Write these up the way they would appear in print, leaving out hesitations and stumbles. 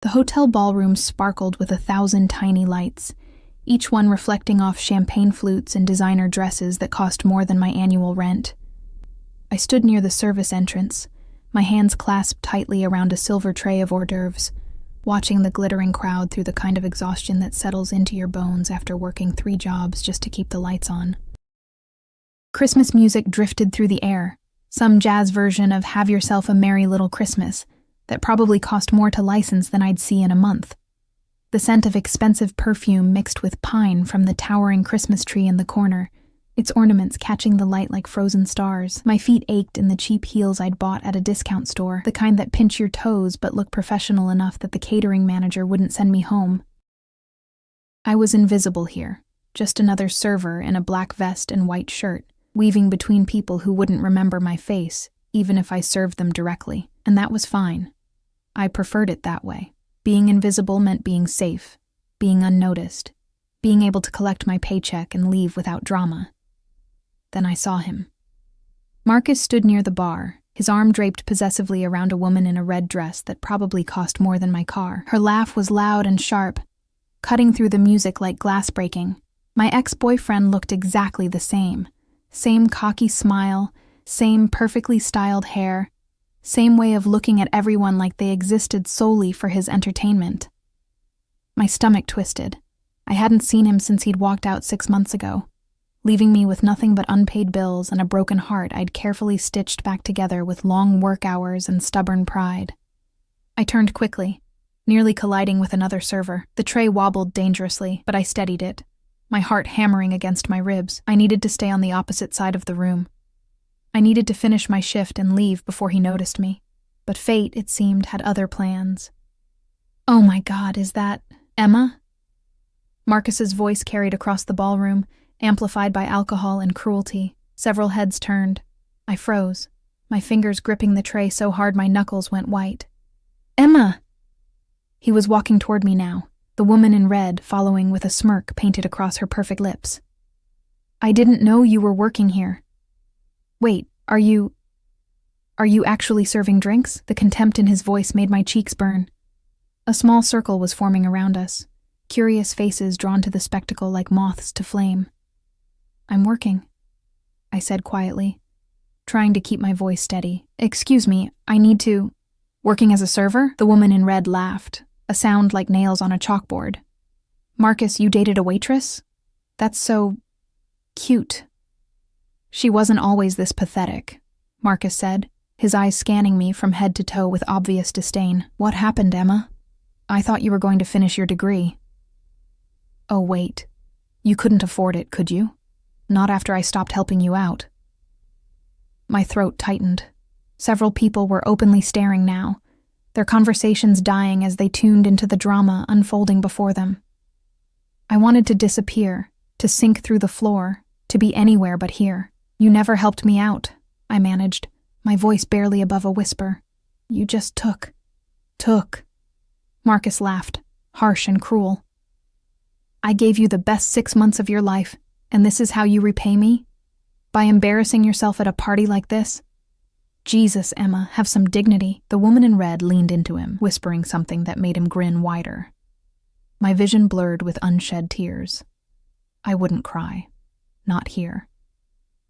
The hotel ballroom sparkled with 1,000 tiny lights, each one reflecting off champagne flutes and designer dresses that cost more than my annual rent. I stood near the service entrance, my hands clasped tightly around a silver tray of hors d'oeuvres, watching the glittering crowd through the kind of exhaustion that settles into your bones after working 3 jobs just to keep the lights on. Christmas music drifted through the air, some jazz version of Have Yourself a Merry Little Christmas that probably cost more to license than I'd see in a month. The scent of expensive perfume mixed with pine from the towering Christmas tree in the corner, its ornaments catching the light like frozen stars. My feet ached in the cheap heels I'd bought at a discount store, the kind that pinch your toes but look professional enough that the catering manager wouldn't send me home. I was invisible here, just another server in a black vest and white shirt, weaving between people who wouldn't remember my face, even if I served them directly, and that was fine. I preferred it that way. Being invisible meant being safe, being unnoticed, being able to collect my paycheck and leave without drama. Then I saw him. Marcus stood near the bar, his arm draped possessively around a woman in a red dress that probably cost more than my car. Her laugh was loud and sharp, cutting through the music like glass breaking. My ex-boyfriend looked exactly the same. Same cocky smile, same perfectly styled hair, same way of looking at everyone like they existed solely for his entertainment. My stomach twisted. I hadn't seen him since he'd walked out 6 months ago, leaving me with nothing but unpaid bills and a broken heart I'd carefully stitched back together with long work hours and stubborn pride. I turned quickly, nearly colliding with another server. The tray wobbled dangerously, but I steadied it, my heart hammering against my ribs. I needed to stay on the opposite side of the room. I needed to finish my shift and leave before he noticed me, but fate, it seemed, had other plans. "Oh my God, is that Emma?" Marcus's voice carried across the ballroom, amplified by alcohol and cruelty. Several heads turned. I froze, my fingers gripping the tray so hard my knuckles went white. "Emma!" He was walking toward me now, the woman in red following with a smirk painted across her perfect lips. "I didn't know you were working here. Wait, are you actually serving drinks?" The contempt in his voice made my cheeks burn. A small circle was forming around us, curious faces drawn to the spectacle like moths to flame. "I'm working," I said quietly, trying to keep my voice steady. "Excuse me, I need to—" "Working as a server?" The woman in red laughed, a sound like nails on a chalkboard. "Marcus, you dated a waitress? That's so cute." "She wasn't always this pathetic," Marcus said, his eyes scanning me from head to toe with obvious disdain. "What happened, Emma? I thought you were going to finish your degree." "Oh, wait. You couldn't afford it, could you? Not after I stopped helping you out." My throat tightened. Several people were openly staring now, their conversations dying as they tuned into the drama unfolding before them. I wanted to disappear, to sink through the floor, to be anywhere but here. "You never helped me out," I managed, my voice barely above a whisper. "You just took. Marcus laughed, harsh and cruel. "I gave you the best 6 months of your life, and this is how you repay me? By embarrassing yourself at a party like this? Jesus, Emma, have some dignity." The woman in red leaned into him, whispering something that made him grin wider. My vision blurred with unshed tears. I wouldn't cry. Not here.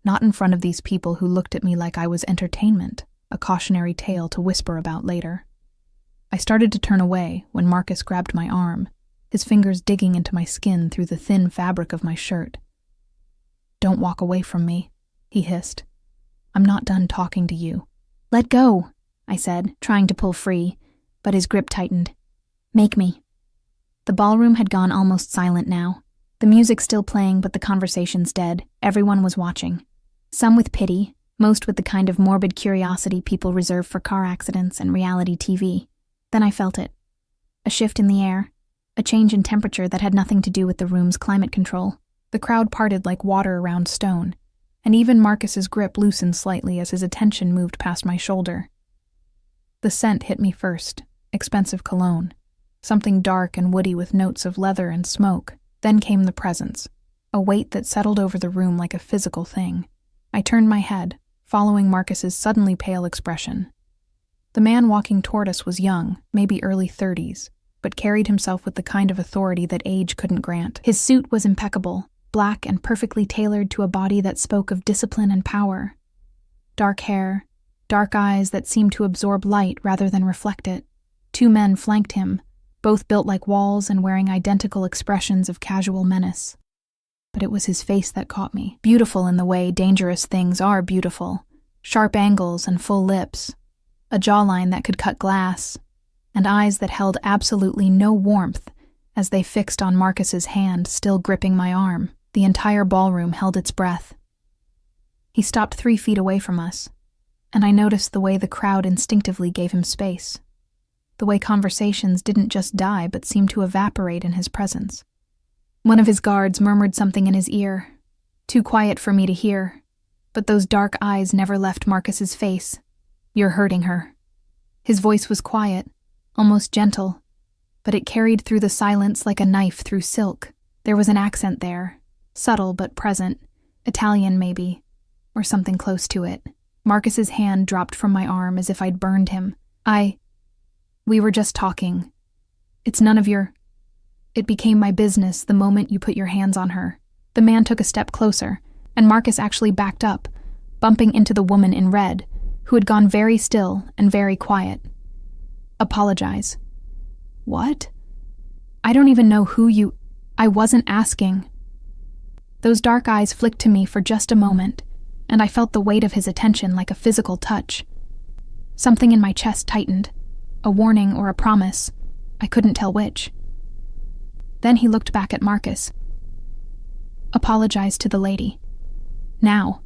Not in front of these people who looked at me like I was entertainment, a cautionary tale to whisper about later. I started to turn away when Marcus grabbed my arm, his fingers digging into my skin through the thin fabric of my shirt. "Don't walk away from me," he hissed. "I'm not done talking to you." "Let go," I said, trying to pull free, but his grip tightened. "Make me." The ballroom had gone almost silent now. The music still playing, but the conversations dead. Everyone was watching. Some with pity, most with the kind of morbid curiosity people reserve for car accidents and reality TV. Then I felt it. A shift in the air, a change in temperature that had nothing to do with the room's climate control. The crowd parted like water around stone, and even Marcus's grip loosened slightly as his attention moved past my shoulder. The scent hit me first, expensive cologne, something dark and woody with notes of leather and smoke. Then came the presence, a weight that settled over the room like a physical thing. I turned my head, following Marcus's suddenly pale expression. The man walking toward us was young, maybe early 30s, but carried himself with the kind of authority that age couldn't grant. His suit was impeccable, black and perfectly tailored to a body that spoke of discipline and power. Dark hair, dark eyes that seemed to absorb light rather than reflect it. 2 men flanked him, both built like walls and wearing identical expressions of casual menace. But it was his face that caught me, beautiful in the way dangerous things are beautiful. Sharp angles and full lips, a jawline that could cut glass, and eyes that held absolutely no warmth as they fixed on Marcus's hand still gripping my arm. The entire ballroom held its breath. He stopped 3 feet away from us, and I noticed the way the crowd instinctively gave him space. The way conversations didn't just die but seemed to evaporate in his presence. One of his guards murmured something in his ear, too quiet for me to hear, but those dark eyes never left Marcus's face. "You're hurting her." His voice was quiet, almost gentle, but it carried through the silence like a knife through silk. There was an accent there, subtle but present, Italian maybe, or something close to it. Marcus's hand dropped from my arm as if I'd burned him. We were just talking. It's none of your... It became my business the moment you put your hands on her. The man took a step closer, and Marcus actually backed up, bumping into the woman in red, who had gone very still and very quiet. "Apologize." "What? I don't even know who you..." "I wasn't asking." Those dark eyes flicked to me for just a moment, and I felt the weight of his attention like a physical touch. Something in my chest tightened, a warning or a promise. I couldn't tell which. Then he looked back at Marcus. "Apologize to the lady. Now."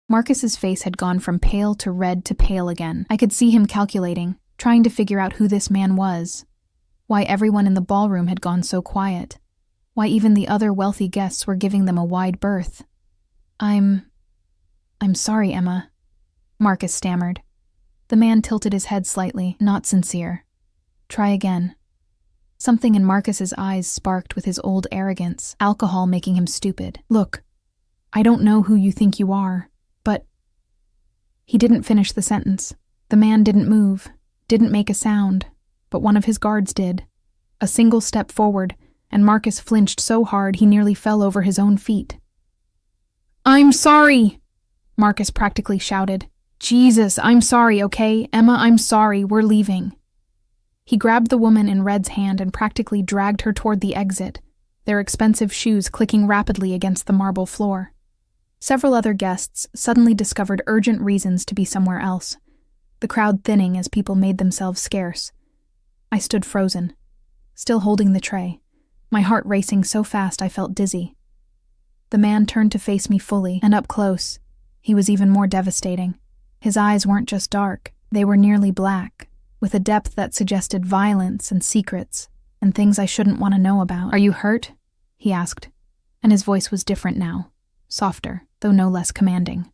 Marcus's face had gone from pale to red to pale again. I could see him calculating, trying to figure out who this man was, why everyone in the ballroom had gone so quiet, why even the other wealthy guests were giving them a wide berth. I'm sorry, Emma," Marcus stammered. The man tilted his head slightly, not sincere. "Try again." Something in Marcus's eyes sparked with his old arrogance, alcohol making him stupid. "Look, I don't know who you think you are, but..." He didn't finish the sentence. The man didn't move, didn't make a sound, but one of his guards did. A single step forward, and Marcus flinched so hard he nearly fell over his own feet. "I'm sorry!" Marcus practically shouted. "Jesus, I'm sorry, okay? Emma, I'm sorry, we're leaving." He grabbed the woman in red's hand and practically dragged her toward the exit, their expensive shoes clicking rapidly against the marble floor. Several other guests suddenly discovered urgent reasons to be somewhere else, the crowd thinning as people made themselves scarce. I stood frozen, still holding the tray, my heart racing so fast I felt dizzy. The man turned to face me fully, and up close, he was even more devastating. His eyes weren't just dark, they were nearly black, with a depth that suggested violence and secrets, and things I shouldn't want to know about. "Are you hurt?" he asked, and his voice was different now, softer, though no less commanding.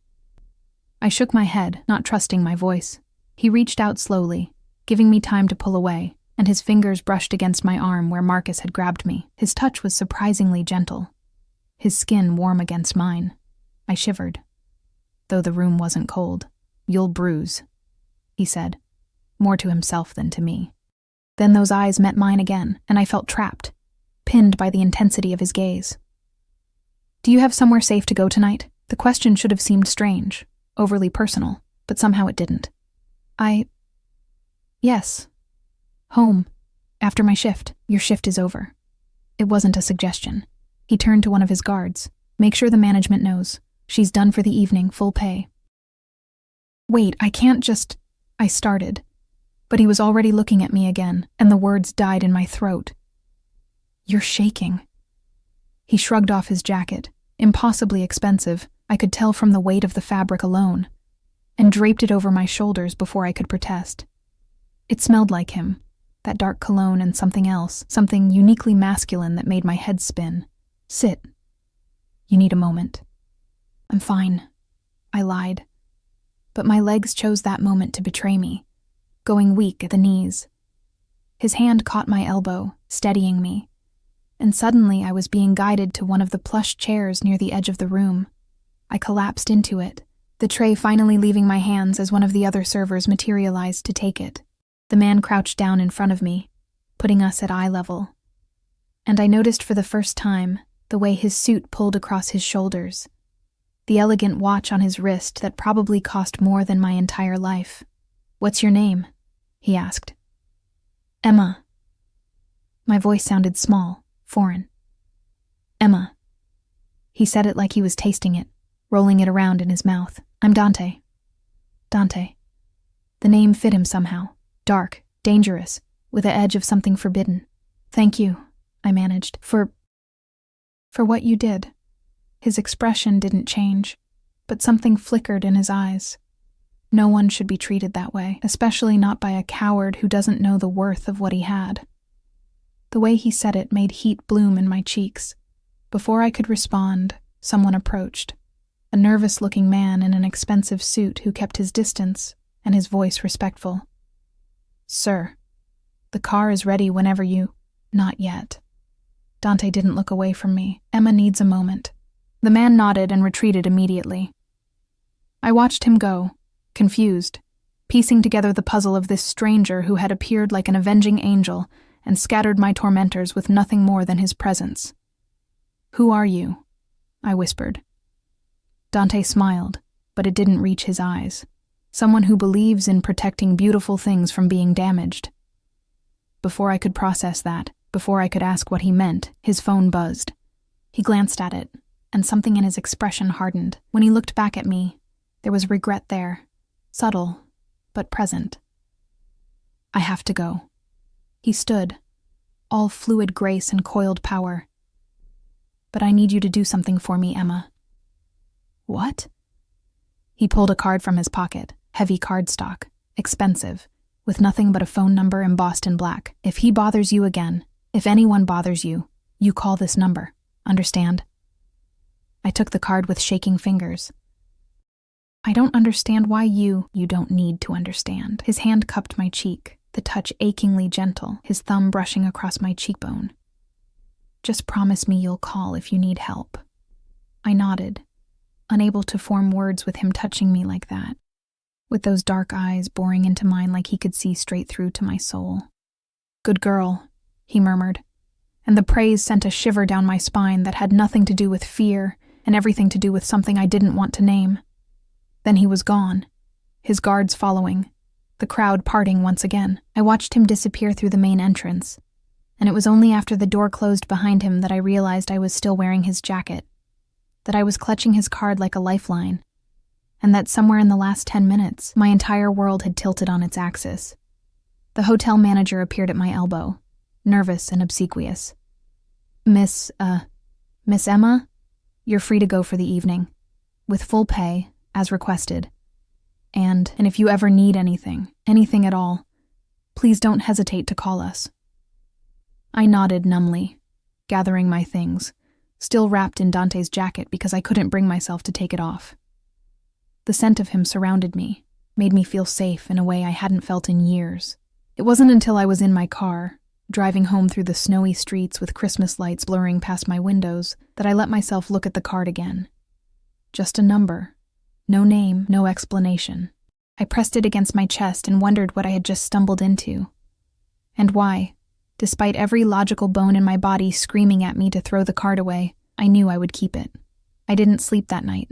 I shook my head, not trusting my voice. He reached out slowly, giving me time to pull away, and his fingers brushed against my arm where Marcus had grabbed me. His touch was surprisingly gentle, his skin warm against mine. I shivered, though the room wasn't cold. "You'll bruise," he said, more to himself than to me. Then those eyes met mine again, and I felt trapped, pinned by the intensity of his gaze. "Do you have somewhere safe to go tonight?" The question should have seemed strange, overly personal, but somehow it didn't. Yes. Home. After my shift. Your shift is over." It wasn't a suggestion. He turned to one of his guards. "Make sure the management knows. She's done for the evening, full pay." "Wait, I can't just..." I started, but he was already looking at me again, and the words died in my throat. "You're shaking." He shrugged off his jacket, impossibly expensive, I could tell from the weight of the fabric alone, and draped it over my shoulders before I could protest. It smelled like him, that dark cologne and something else, something uniquely masculine that made my head spin. "Sit. You need a moment." "I'm fine," I lied. But my legs chose that moment to betray me, going weak at the knees. His hand caught my elbow, steadying me, and suddenly I was being guided to one of the plush chairs near the edge of the room. I collapsed into it, the tray finally leaving my hands as one of the other servers materialized to take it. The man crouched down in front of me, putting us at eye level. And I noticed for the first time the way his suit pulled across his shoulders, the elegant watch on his wrist that probably cost more than my entire life. "What's your name?" he asked. "Emma." My voice sounded small, foreign. "Emma." He said it like he was tasting it, rolling it around in his mouth. "I'm Dante." Dante. The name fit him somehow. Dark, dangerous, with the edge of something forbidden. "Thank you," I managed, for what you did." His expression didn't change, but something flickered in his eyes. No one should be treated that way, especially not by a coward who doesn't know the worth of what he had. The way he said it made heat bloom in my cheeks. Before I could respond, someone approached. A nervous-looking man in an expensive suit who kept his distance and his voice respectful. "Sir, the car is ready whenever you—" "Not yet." Dante didn't look away from me. "Emma needs a moment." The man nodded and retreated immediately. I watched him go, confused, piecing together the puzzle of this stranger who had appeared like an avenging angel and scattered my tormentors with nothing more than his presence. "Who are you?" I whispered. Dante smiled, but it didn't reach his eyes. "Someone who believes in protecting beautiful things from being damaged." Before I could process that, before I could ask what he meant, his phone buzzed. He glanced at it, and something in his expression hardened. When he looked back at me, there was regret there, subtle, but present. "I have to go." He stood, all fluid grace and coiled power. "But I need you to do something for me, Emma." "What?" He pulled a card from his pocket, heavy cardstock, expensive, with nothing but a phone number embossed in black. "If he bothers you again, if anyone bothers you, you call this number. Understand?" I took the card with shaking fingers. "I don't understand why you don't need to understand." His hand cupped my cheek, the touch achingly gentle, his thumb brushing across my cheekbone. "Just promise me you'll call if you need help." I nodded, unable to form words with him touching me like that, with those dark eyes boring into mine like he could see straight through to my soul. "Good girl," he murmured, and the praise sent a shiver down my spine that had nothing to do with fear and everything to do with something I didn't want to name. Then he was gone, his guards following, the crowd parting once again. I watched him disappear through the main entrance, and it was only after the door closed behind him that I realized I was still wearing his jacket, that I was clutching his card like a lifeline, and that somewhere in the last 10 minutes, my entire world had tilted on its axis. The hotel manager appeared at my elbow, nervous and obsequious. Miss Emma, you're free to go for the evening, with full pay, as requested. And if you ever need anything at all, please don't hesitate to call us." I nodded numbly, gathering my things, still wrapped in Dante's jacket because I couldn't bring myself to take it off. The scent of him surrounded me, made me feel safe in a way I hadn't felt in years. It wasn't until I was in my car, driving home through the snowy streets with Christmas lights blurring past my windows, that I let myself look at the card again. Just a number. No name, no explanation. I pressed it against my chest and wondered what I had just stumbled into. And why, despite every logical bone in my body screaming at me to throw the card away, I knew I would keep it. I didn't sleep that night.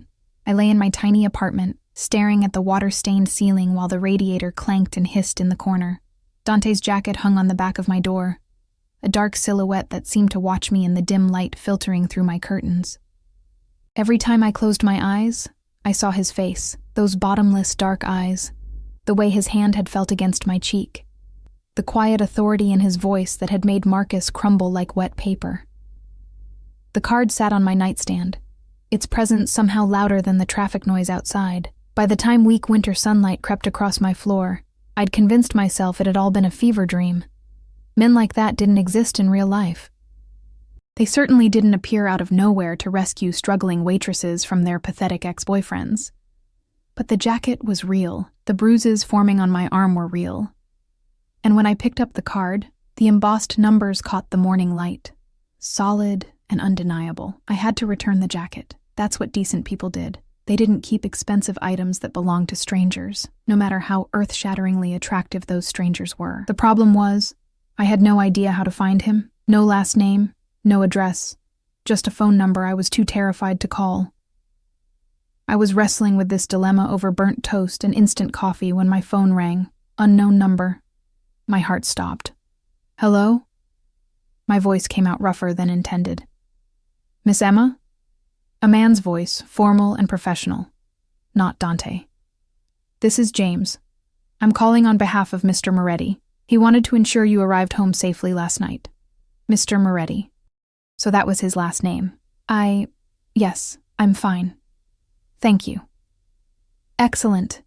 I lay in my tiny apartment, staring at the water-stained ceiling while the radiator clanked and hissed in the corner. Dante's jacket hung on the back of my door, a dark silhouette that seemed to watch me in the dim light filtering through my curtains. Every time I closed my eyes, I saw his face, those bottomless dark eyes, the way his hand had felt against my cheek, the quiet authority in his voice that had made Marcus crumble like wet paper. The card sat on my nightstand, its presence somehow louder than the traffic noise outside. By the time weak winter sunlight crept across my floor, I'd convinced myself it had all been a fever dream. Men like that didn't exist in real life. They certainly didn't appear out of nowhere to rescue struggling waitresses from their pathetic ex-boyfriends. But the jacket was real, the bruises forming on my arm were real. And when I picked up the card, the embossed numbers caught the morning light. Solid and undeniable. I had to return the jacket. That's what decent people did. They didn't keep expensive items that belonged to strangers, no matter how earth-shatteringly attractive those strangers were. The problem was, I had no idea how to find him. No last name, no address, just a phone number I was too terrified to call. I was wrestling with this dilemma over burnt toast and instant coffee when my phone rang. Unknown number. My heart stopped. Hello? My voice came out rougher than intended. Miss Emma? A man's voice, formal and professional. Not Dante. This is James. I'm calling on behalf of Mr. Moretti. He wanted to ensure you arrived home safely last night. Mr. Moretti. So that was his last name. Yes, I'm fine. Thank you. Excellent.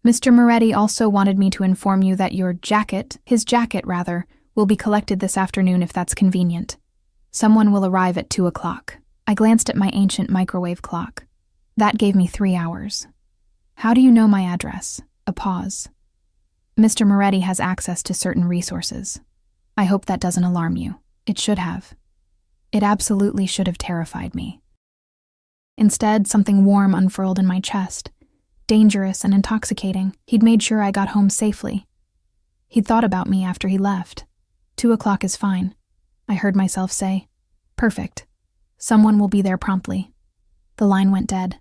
Mr. Moretti also wanted me to inform you that his jacket, will be collected this afternoon if that's convenient. Someone will arrive at 2 o'clock. I glanced at my ancient microwave clock. That gave me 3 hours. How do you know my address? A pause. Mr. Moretti has access to certain resources. I hope that doesn't alarm you. It should have. It absolutely should have terrified me. Instead, something warm unfurled in my chest. Dangerous and intoxicating. He'd made sure I got home safely. He'd thought about me after he left. 2 o'clock is fine, I heard myself say. Perfect. Someone will be there promptly. The line went dead.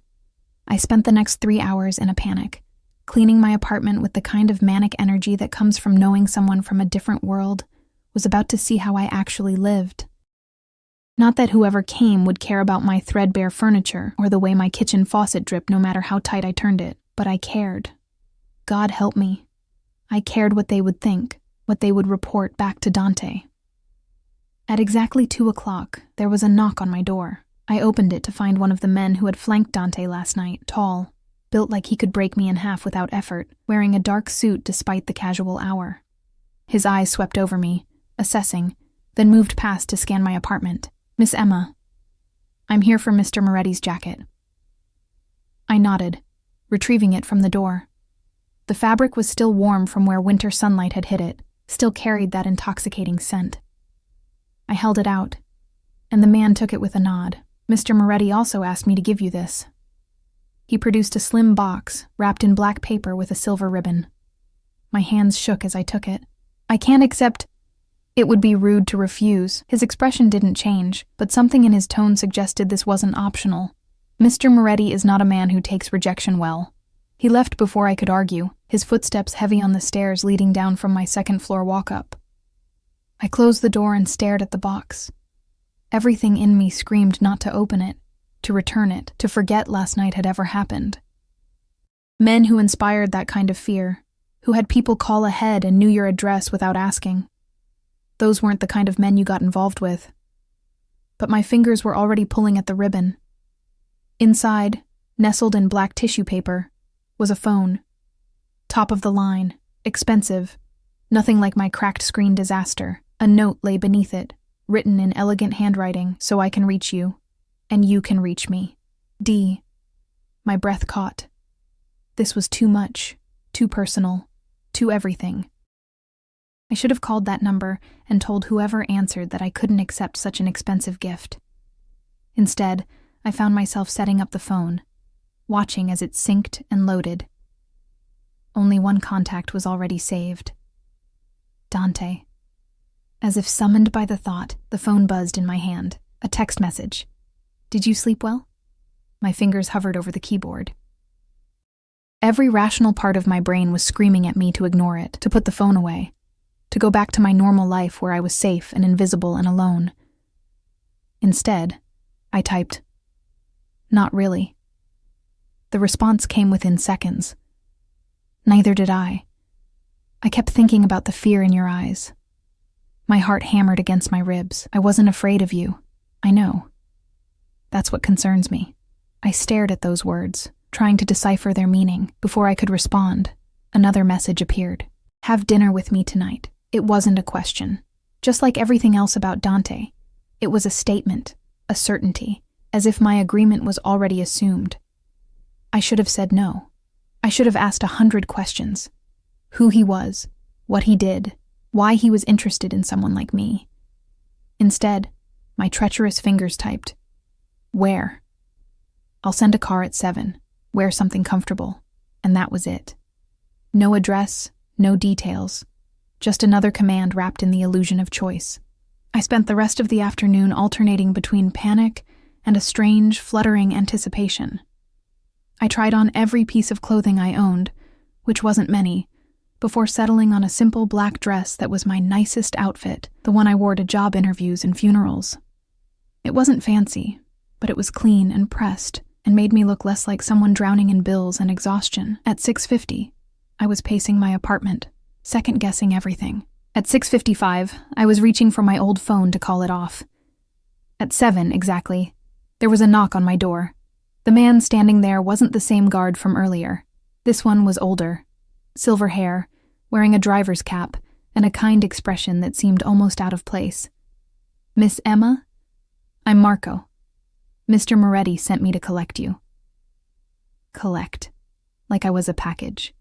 I spent the next 3 hours in a panic, cleaning my apartment with the kind of manic energy that comes from knowing someone from a different world was about to see how I actually lived. Not that whoever came would care about my threadbare furniture or the way my kitchen faucet dripped no matter how tight I turned it, but I cared. God help me. I cared what they would think, what they would report back to Dante. At exactly 2 o'clock, there was a knock on my door. I opened it to find one of the men who had flanked Dante last night, tall, built like he could break me in half without effort, wearing a dark suit despite the casual hour. His eyes swept over me, assessing, then moved past to scan my apartment. Miss Emma, I'm here for Mr. Moretti's jacket. I nodded, retrieving it from the door. The fabric was still warm from where winter sunlight had hit it, still carried that intoxicating scent. I held it out, and the man took it with a nod. Mr. Moretti also asked me to give you this. He produced a slim box, wrapped in black paper with a silver ribbon. My hands shook as I took it. I can't accept. It would be rude to refuse. His expression didn't change, but something in his tone suggested this wasn't optional. Mr. Moretti is not a man who takes rejection well. He left before I could argue, his footsteps heavy on the stairs leading down from my second-floor walk-up. I closed the door and stared at the box. Everything in me screamed not to open it, to return it, to forget last night had ever happened. Men who inspired that kind of fear, who had people call ahead and knew your address without asking. Those weren't the kind of men you got involved with. But my fingers were already pulling at the ribbon. Inside, nestled in black tissue paper, was a phone. Top of the line, expensive, nothing like my cracked screen disaster. A note lay beneath it, written in elegant handwriting, so I can reach you, and you can reach me. D. My breath caught. This was too much, too personal, too everything. I should have called that number and told whoever answered that I couldn't accept such an expensive gift. Instead, I found myself setting up the phone, watching as it synced and loaded. Only one contact was already saved. Dante. As if summoned by the thought, the phone buzzed in my hand. A text message. Did you sleep well? My fingers hovered over the keyboard. Every rational part of my brain was screaming at me to ignore it, to put the phone away, to go back to my normal life where I was safe and invisible and alone. Instead, I typed, "Not really." The response came within seconds. Neither did I. I kept thinking about the fear in your eyes. My heart hammered against my ribs. I wasn't afraid of you. I know. That's what concerns me. I stared at those words, trying to decipher their meaning. Before I could respond, another message appeared. Have dinner with me tonight. It wasn't a question. Just like everything else about Dante, it was a statement, a certainty, as if my agreement was already assumed. I should have said no. I should have asked 100 questions. Who he was, what he did, why he was interested in someone like me. Instead, my treacherous fingers typed, "Where? I'll send a car at 7. wear something comfortable, and that was it. No address, no details, just another command wrapped in the illusion of choice. I spent the rest of the afternoon alternating between panic and a strange, fluttering anticipation. I tried on every piece of clothing I owned, which wasn't many, before settling on a simple black dress that was my nicest outfit, the one I wore to job interviews and funerals. It wasn't fancy, but it was clean and pressed, and made me look less like someone drowning in bills and exhaustion. At 6:50, I was pacing my apartment, second-guessing everything. At 6:55, I was reaching for my old phone to call it off. At 7 exactly, there was a knock on my door. The man standing there wasn't the same guard from earlier. This one was older, silver hair, wearing a driver's cap, and a kind expression that seemed almost out of place. "Miss Emma? I'm Marco. Mr. Moretti sent me to collect you." Collect. Like I was a package.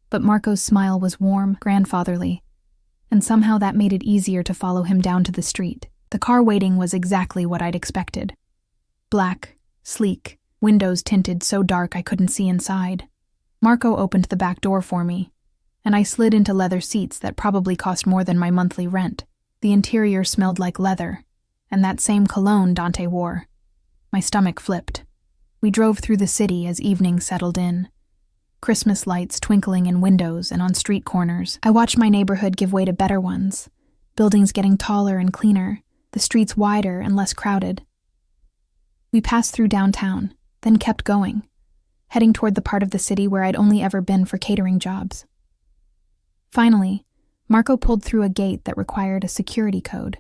But Marco's smile was warm, grandfatherly, and somehow that made it easier to follow him down to the street. The car waiting was exactly what I'd expected. Black, sleek, windows tinted so dark I couldn't see inside. Marco opened the back door for me, and I slid into leather seats that probably cost more than my monthly rent. The interior smelled like leather, and that same cologne Dante wore. My stomach flipped. We drove through the city as evening settled in. Christmas lights twinkling in windows and on street corners. I watched my neighborhood give way to better ones, buildings getting taller and cleaner, the streets wider and less crowded. We passed through downtown, then kept going, heading toward the part of the city where I'd only ever been for catering jobs. Finally, Marco pulled through a gate that required a security code,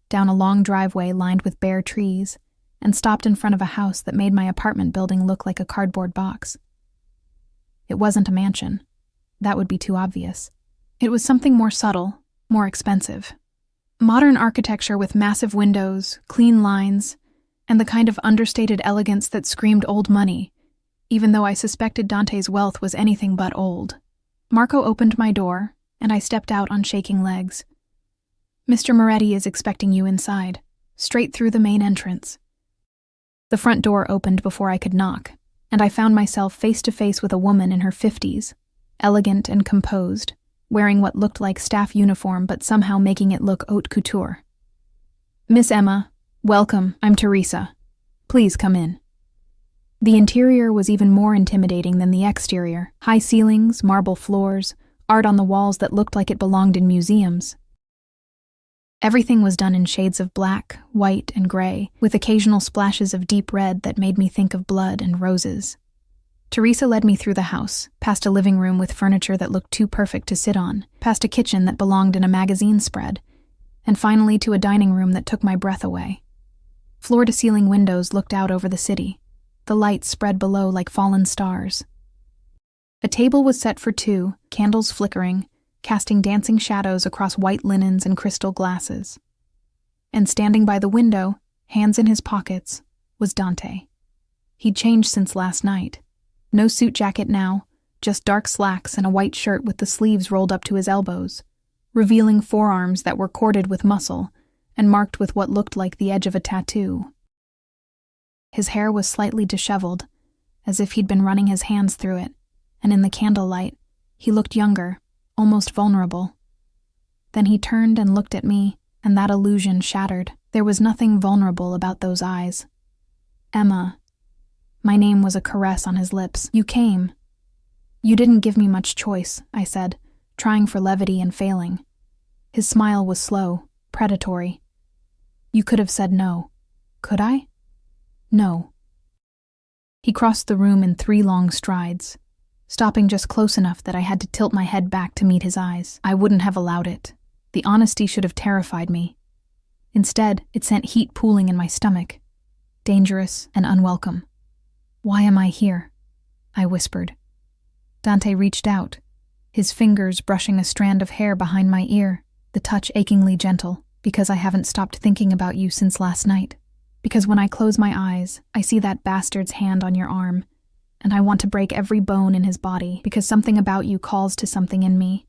down a long driveway lined with bare trees, and stopped in front of a house that made my apartment building look like a cardboard box. It wasn't a mansion. That would be too obvious. It was something more subtle, more expensive. Modern architecture with massive windows, clean lines, and the kind of understated elegance that screamed old money, even though I suspected Dante's wealth was anything but old. Marco opened my door, and I stepped out on shaking legs. "Mr. Moretti is expecting you inside, straight through the main entrance." The front door opened before I could knock, and I found myself face to face with a woman in her 50s, elegant and composed, wearing what looked like staff uniform but somehow making it look haute couture. "Miss Emma, welcome, I'm Teresa. Please come in." The interior was even more intimidating than the exterior. High ceilings, marble floors, art on the walls that looked like it belonged in museums. Everything was done in shades of black, white, and gray, with occasional splashes of deep red that made me think of blood and roses. Teresa led me through the house, past a living room with furniture that looked too perfect to sit on, past a kitchen that belonged in a magazine spread, and finally to a dining room that took my breath away. Floor-to-ceiling windows looked out over the city, the lights spread below like fallen stars. A table was set for two, candles flickering, casting dancing shadows across white linens and crystal glasses. And standing by the window, hands in his pockets, was Dante. He'd changed since last night. No suit jacket now, just dark slacks and a white shirt with the sleeves rolled up to his elbows, revealing forearms that were corded with muscle and marked with what looked like the edge of a tattoo. His hair was slightly disheveled, as if he'd been running his hands through it, and in the candlelight, he looked younger, almost vulnerable. Then he turned and looked at me, and that illusion shattered. There was nothing vulnerable about those eyes. "Emma." My name was a caress on his lips. "You came." "You didn't give me much choice," I said, trying for levity and failing. His smile was slow, predatory. "You could have said no." "Could I?" "No." He crossed the room in 3 long strides, stopping just close enough that I had to tilt my head back to meet his eyes. I wouldn't have allowed it. The honesty should have terrified me. Instead, it sent heat pooling in my stomach, dangerous and unwelcome. "Why am I here?" I whispered. Dante reached out, his fingers brushing a strand of hair behind my ear, the touch achingly gentle. "Because I haven't stopped thinking about you since last night. Because when I close my eyes, I see that bastard's hand on your arm, and I want to break every bone in his body because something about you calls to something in me,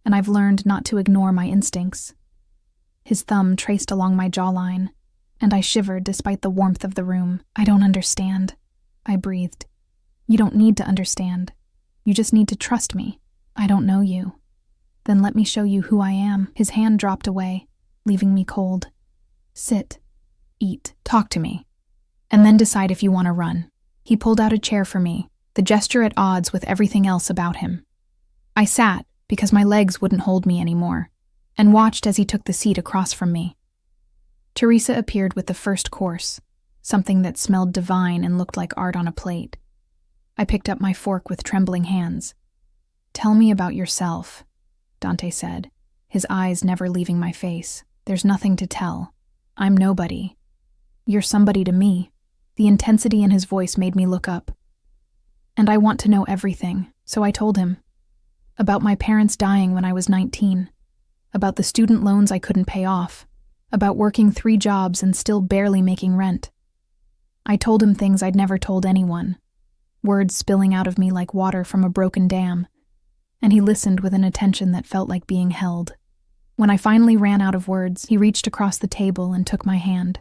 and I've learned not to ignore my instincts." His thumb traced along my jawline, and I shivered despite the warmth of the room. "I don't understand," I breathed. You don't need to understand. You just need to trust me. I don't know you. Then let me show you who I am." His hand dropped away, leaving me cold. "Sit, eat, talk to me, and then decide if you want to run." He pulled out a chair for me, the gesture at odds with everything else about him. I sat, because my legs wouldn't hold me anymore, and watched as he took the seat across from me. Teresa appeared with the first course, something that smelled divine and looked like art on a plate. I picked up my fork with trembling hands. "Tell me about yourself," Dante said, his eyes never leaving my face. "There's nothing to tell. I'm nobody. You're somebody to me." The intensity in his voice made me look up. "And I want to know everything," so I told him. About my parents dying when I was 19. About the student loans I couldn't pay off. About working 3 jobs and still barely making rent. I told him things I'd never told anyone, words spilling out of me like water from a broken dam, and he listened with an attention that felt like being held. When I finally ran out of words, he reached across the table and took my hand.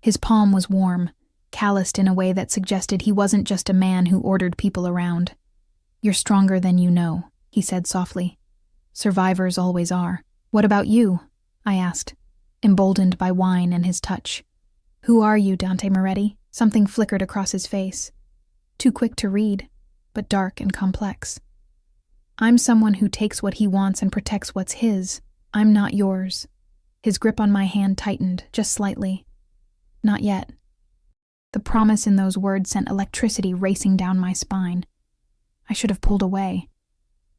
His palm was warm, calloused in a way that suggested he wasn't just a man who ordered people around. "You're stronger than you know," he said softly. "Survivors always are." "What about you?" I asked, emboldened by wine and his touch. "Who are you, Dante Moretti?" Something flickered across his face. Too quick to read, but dark and complex. "I'm someone who takes what he wants and protects what's his. I'm not yours." His grip on my hand tightened, just slightly. "Not yet." The promise in those words sent electricity racing down my spine. I should have pulled away.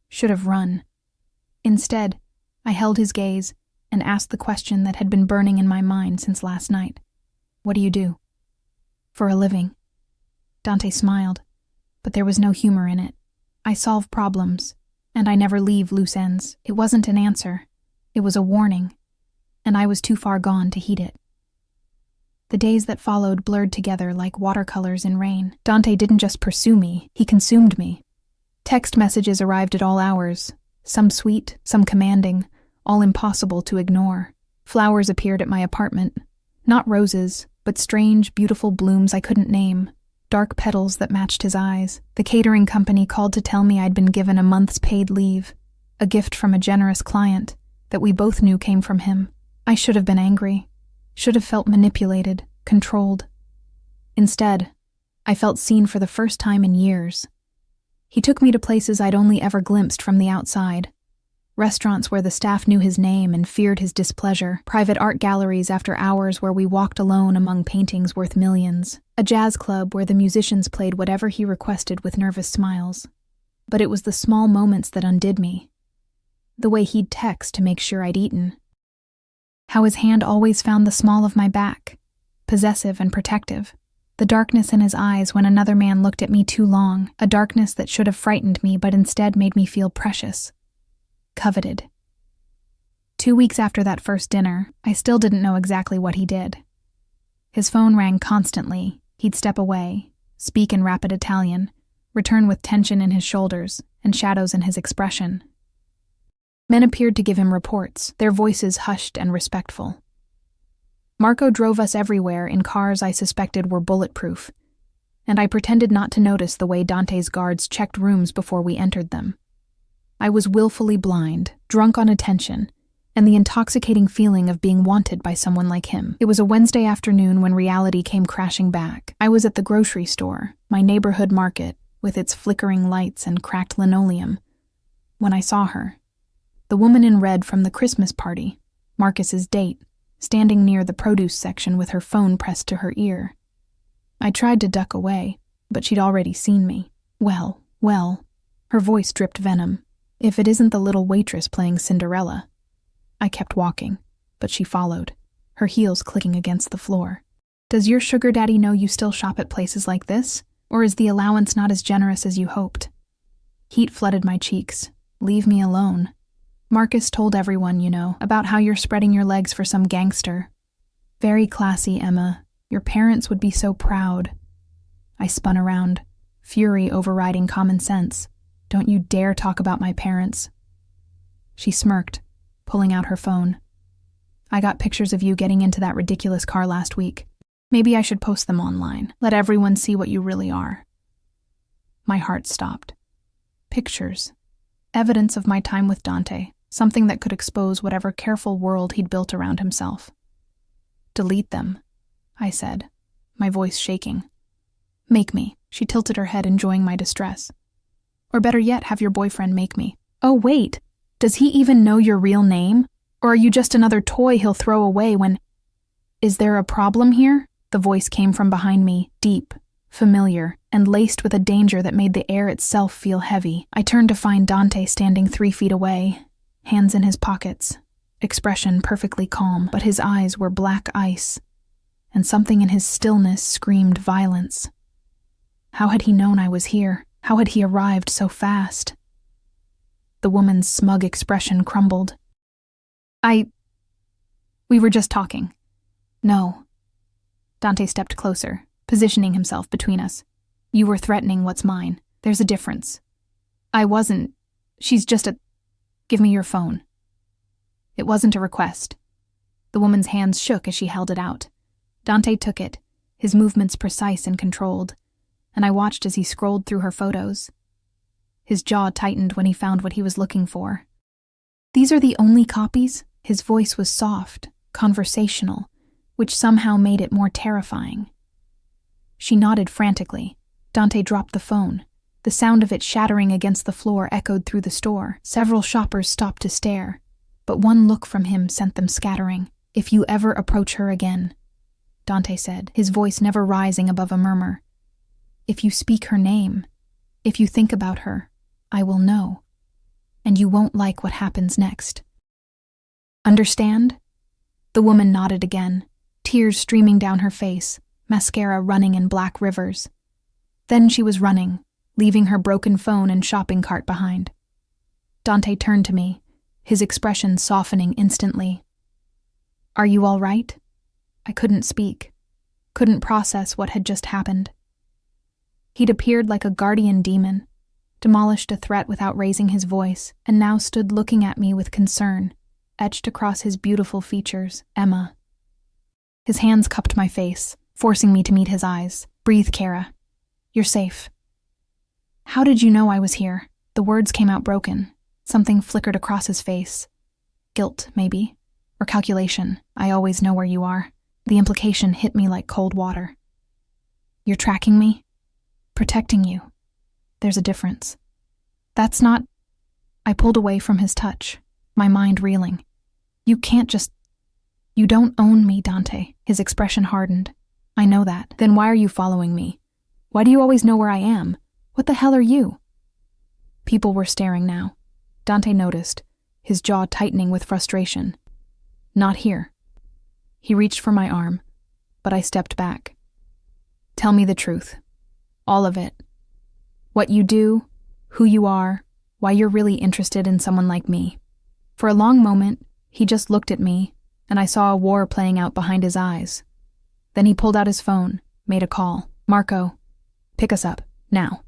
Should have run. Instead, I held his gaze and asked the question that had been burning in my mind since last night. "What do you do?" "For a living." Dante smiled, but there was no humor in it. "I solve problems, and I never leave loose ends." It wasn't an answer. It was a warning, and I was too far gone to heed it. The days that followed blurred together like watercolors in rain. Dante didn't just pursue me, he consumed me. Text messages arrived at all hours, some sweet, some commanding, all impossible to ignore. Flowers appeared at my apartment. Not roses, but strange, beautiful blooms I couldn't name, dark petals that matched his eyes. The catering company called to tell me I'd been given a month's paid leave, a gift from a generous client that we both knew came from him. I should have been angry, should have felt manipulated, controlled. Instead, I felt seen for the first time in years. He took me to places I'd only ever glimpsed from the outside. Restaurants where the staff knew his name and feared his displeasure, private art galleries after hours where we walked alone among paintings worth millions, a jazz club where the musicians played whatever he requested with nervous smiles. But it was the small moments that undid me. The way he'd text to make sure I'd eaten. How his hand always found the small of my back, possessive and protective. The darkness in his eyes when another man looked at me too long, a darkness that should have frightened me but instead made me feel precious. Coveted. 2 weeks after that first dinner, I still didn't know exactly what he did. His phone rang constantly. He'd step away, speak in rapid Italian, return with tension in his shoulders and shadows in his expression. Men appeared to give him reports, their voices hushed and respectful. Marco drove us everywhere in cars I suspected were bulletproof, and I pretended not to notice the way Dante's guards checked rooms before we entered them. I was willfully blind, drunk on attention, and the intoxicating feeling of being wanted by someone like him. It was a Wednesday afternoon when reality came crashing back. I was at the grocery store, my neighborhood market, with its flickering lights and cracked linoleum, when I saw her. The woman in red from the Christmas party, Marcus's date, standing near the produce section with her phone pressed to her ear. I tried to duck away, but she'd already seen me. Well, her voice dripped venom. If it isn't the little waitress playing Cinderella. I kept walking, but she followed, her heels clicking against the floor. "Does your sugar daddy know you still shop at places like this? Or is the allowance not as generous as you hoped?" Heat flooded my cheeks. "Leave me alone. Marcus told everyone, about how you're spreading your legs for some gangster. Very classy, Emma. Your parents would be so proud." I spun around, fury overriding common sense. "Don't you dare talk about my parents." She smirked, pulling out her phone. "I got pictures of you getting into that ridiculous car last week. Maybe I should post them online. Let everyone see what you really are." My heart stopped. Pictures. Evidence of my time with Dante, something that could expose whatever careful world he'd built around himself. Delete them, I said, my voice shaking. Make me. She tilted her head, enjoying my distress. Or better yet, have your boyfriend make me. Oh, wait. Does he even know your real name? Or are you just another toy he'll throw away when... Is there a problem here? The voice came from behind me, deep, familiar, and laced with a danger that made the air itself feel heavy. I turned to find Dante standing 3 feet away, hands in his pockets, expression perfectly calm, but his eyes were black ice, and something in his stillness screamed violence. How had he known I was here? How had he arrived so fast? The woman's smug expression crumbled. We were just talking. No. Dante stepped closer, positioning himself between us. You were threatening what's mine. There's a difference. I wasn't. She's just a... Give me your phone. It wasn't a request. The woman's hands shook as she held it out. Dante took it, his movements precise and controlled, and I watched as he scrolled through her photos. His jaw tightened when he found what he was looking for. These are the only copies? His voice was soft, conversational, which somehow made it more terrifying. She nodded frantically. Dante dropped the phone. The sound of it shattering against the floor echoed through the store. Several shoppers stopped to stare, but one look from him sent them scattering. If you ever approach her again, Dante said, his voice never rising above a murmur. If you speak her name, if you think about her, I will know, and you won't like what happens next. Understand? The woman nodded again, tears streaming down her face, mascara running in black rivers. Then she was running, leaving her broken phone and shopping cart behind. Dante turned to me, his expression softening instantly. Are you all right? I couldn't speak, couldn't process what had just happened. He'd appeared like a guardian demon, demolished a threat without raising his voice, and now stood looking at me with concern, etched across his beautiful features, Emma. His hands cupped my face, forcing me to meet his eyes. Breathe, Kara. You're safe. How did you know I was here? The words came out broken. Something flickered across his face. Guilt, maybe. Or calculation. I always know where you are. The implication hit me like cold water. You're tracking me? Protecting you. There's a difference. That's not... I pulled away from his touch, my mind reeling. You can't just... You don't own me, Dante. His expression hardened. I know that. Then why are you following me? Why do you always know where I am? What the hell are you? People were staring now. Dante noticed, his jaw tightening with frustration. Not here. He reached for my arm, but I stepped back. Tell me the truth. All of it. What you do, who you are, why you're really interested in someone like me. For a long moment, he just looked at me, and I saw a war playing out behind his eyes. Then he pulled out his phone, made a call. Marco, pick us up, now.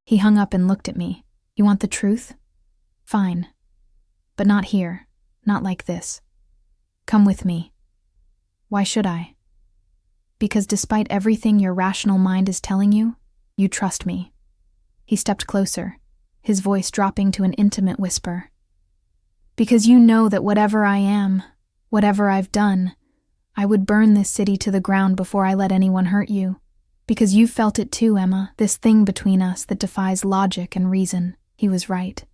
He hung up and looked at me. You want the truth? Fine. But not here, not like this. Come with me. Why should I? Because despite everything your rational mind is telling you, you trust me. He stepped closer, his voice dropping to an intimate whisper. Because you know that whatever I am, whatever I've done, I would burn this city to the ground before I let anyone hurt you. Because you've felt it too, Emma, this thing between us that defies logic and reason. He was right.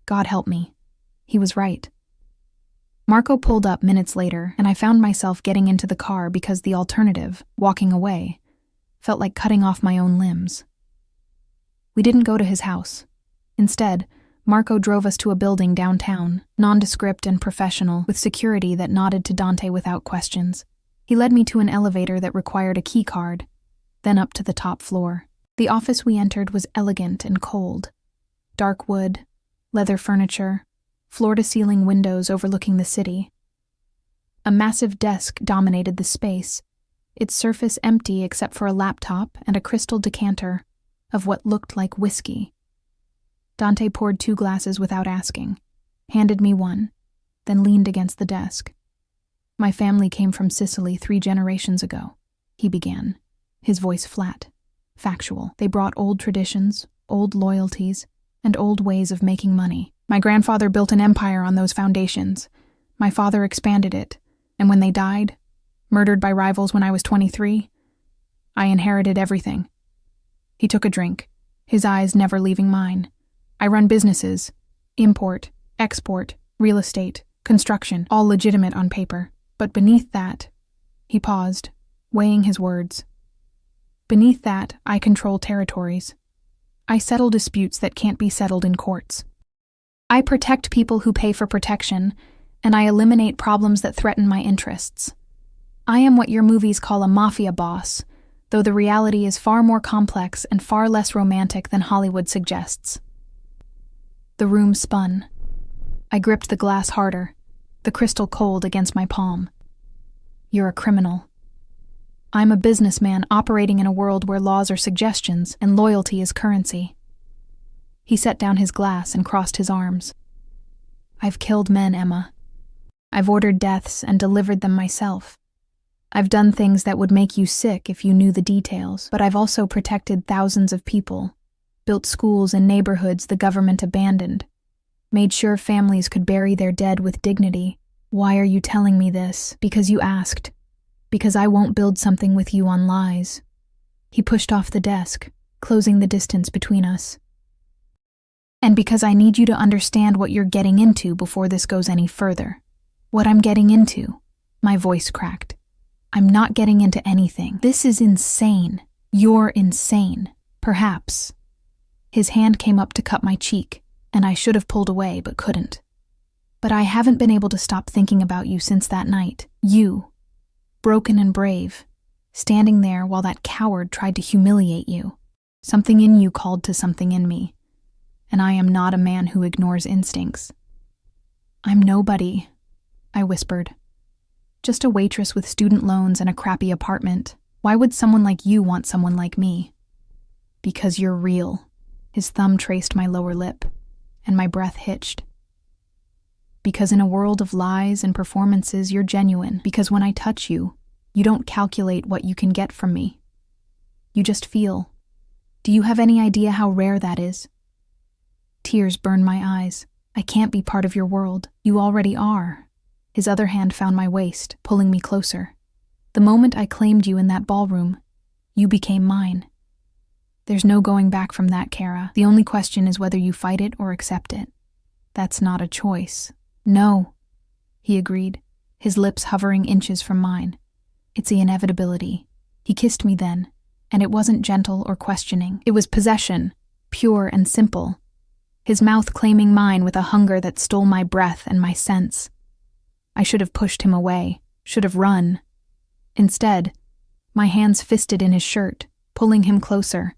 God help me. He was right. Marco pulled up minutes later, and I found myself getting into the car because the alternative, walking away, felt like cutting off my own limbs. We didn't go to his house. Instead, Marco drove us to a building downtown, nondescript and professional, with security that nodded to Dante without questions. He led me to an elevator that required a key card, then up to the top floor. The office we entered was elegant and cold. Dark wood, leather furniture, floor-to-ceiling windows overlooking the city. A massive desk dominated the space, its surface empty except for a laptop and a crystal decanter of what looked like whiskey. Dante poured 2 glasses without asking, handed me one, then leaned against the desk. My family came from Sicily 3 generations ago, he began, his voice flat. factual. They brought old traditions, old loyalties, and old ways of making money. My grandfather built an empire on those foundations. My father expanded it, and when they died, murdered by rivals when I was 23, I inherited everything. He took a drink, his eyes never leaving mine. I run businesses, import, export, real estate, construction, all legitimate on paper. But beneath that, he paused, weighing his words. Beneath that, I control territories. I settle disputes that can't be settled in courts. I protect people who pay for protection, and I eliminate problems that threaten my interests. I am what your movies call a mafia boss, though the reality is far more complex and far less romantic than Hollywood suggests. The room spun. I gripped the glass harder, the crystal cold against my palm. You're a criminal. I'm a businessman operating in a world where laws are suggestions and loyalty is currency. He set down his glass and crossed his arms. I've killed men, Emma. I've ordered deaths and delivered them myself. I've done things that would make you sick if you knew the details, but I've also protected thousands of people, built schools in neighborhoods the government abandoned, made sure families could bury their dead with dignity. Why are you telling me this? Because you asked. Because I won't build something with you on lies. He pushed off the desk, closing the distance between us. And because I need you to understand what you're getting into before this goes any further. What I'm getting into. My voice cracked. I'm not getting into anything. This is insane. You're insane. Perhaps. His hand came up to cut my cheek, and I should have pulled away but couldn't. But I haven't been able to stop thinking about you since that night. You. Broken and brave, standing there while that coward tried to humiliate you. Something in you called to something in me, and I am not a man who ignores instincts. I'm nobody, I whispered. Just a waitress with student loans and a crappy apartment. Why would someone like you want someone like me? Because you're real. His thumb traced my lower lip, and my breath hitched. Because in a world of lies and performances, you're genuine. Because when I touch you, you don't calculate what you can get from me. You just feel. Do you have any idea how rare that is? Tears burned my eyes. I can't be part of your world. You already are. His other hand found my waist, pulling me closer. The moment I claimed you in that ballroom, you became mine. There's no going back from that, Kara. The only question is whether you fight it or accept it. That's not a choice. No, he agreed, his lips hovering inches from mine. It's the inevitability. He kissed me then, and it wasn't gentle or questioning. It was possession, pure and simple. His mouth claiming mine with a hunger that stole my breath and my sense. I should have pushed him away, should have run. Instead, my hands fisted in his shirt, pulling him closer,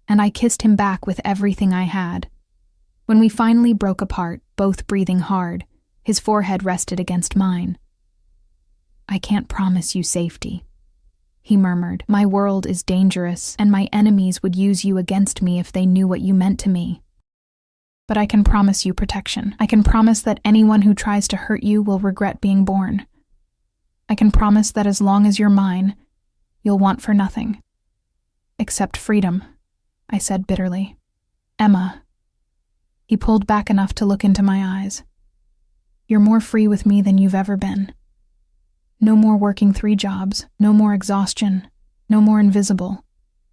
and I kissed him back with everything I had. When we finally broke apart, both breathing hard, his forehead rested against mine. I can't promise you safety, he murmured. My world is dangerous, and my enemies would use you against me if they knew what you meant to me. But I can promise you protection. I can promise that anyone who tries to hurt you will regret being born. I can promise that as long as you're mine, you'll want for nothing. Except freedom, I said bitterly. Emma. He pulled back enough to look into my eyes. You're more free with me than you've ever been. No more working 3 jobs, no more exhaustion, no more invisible.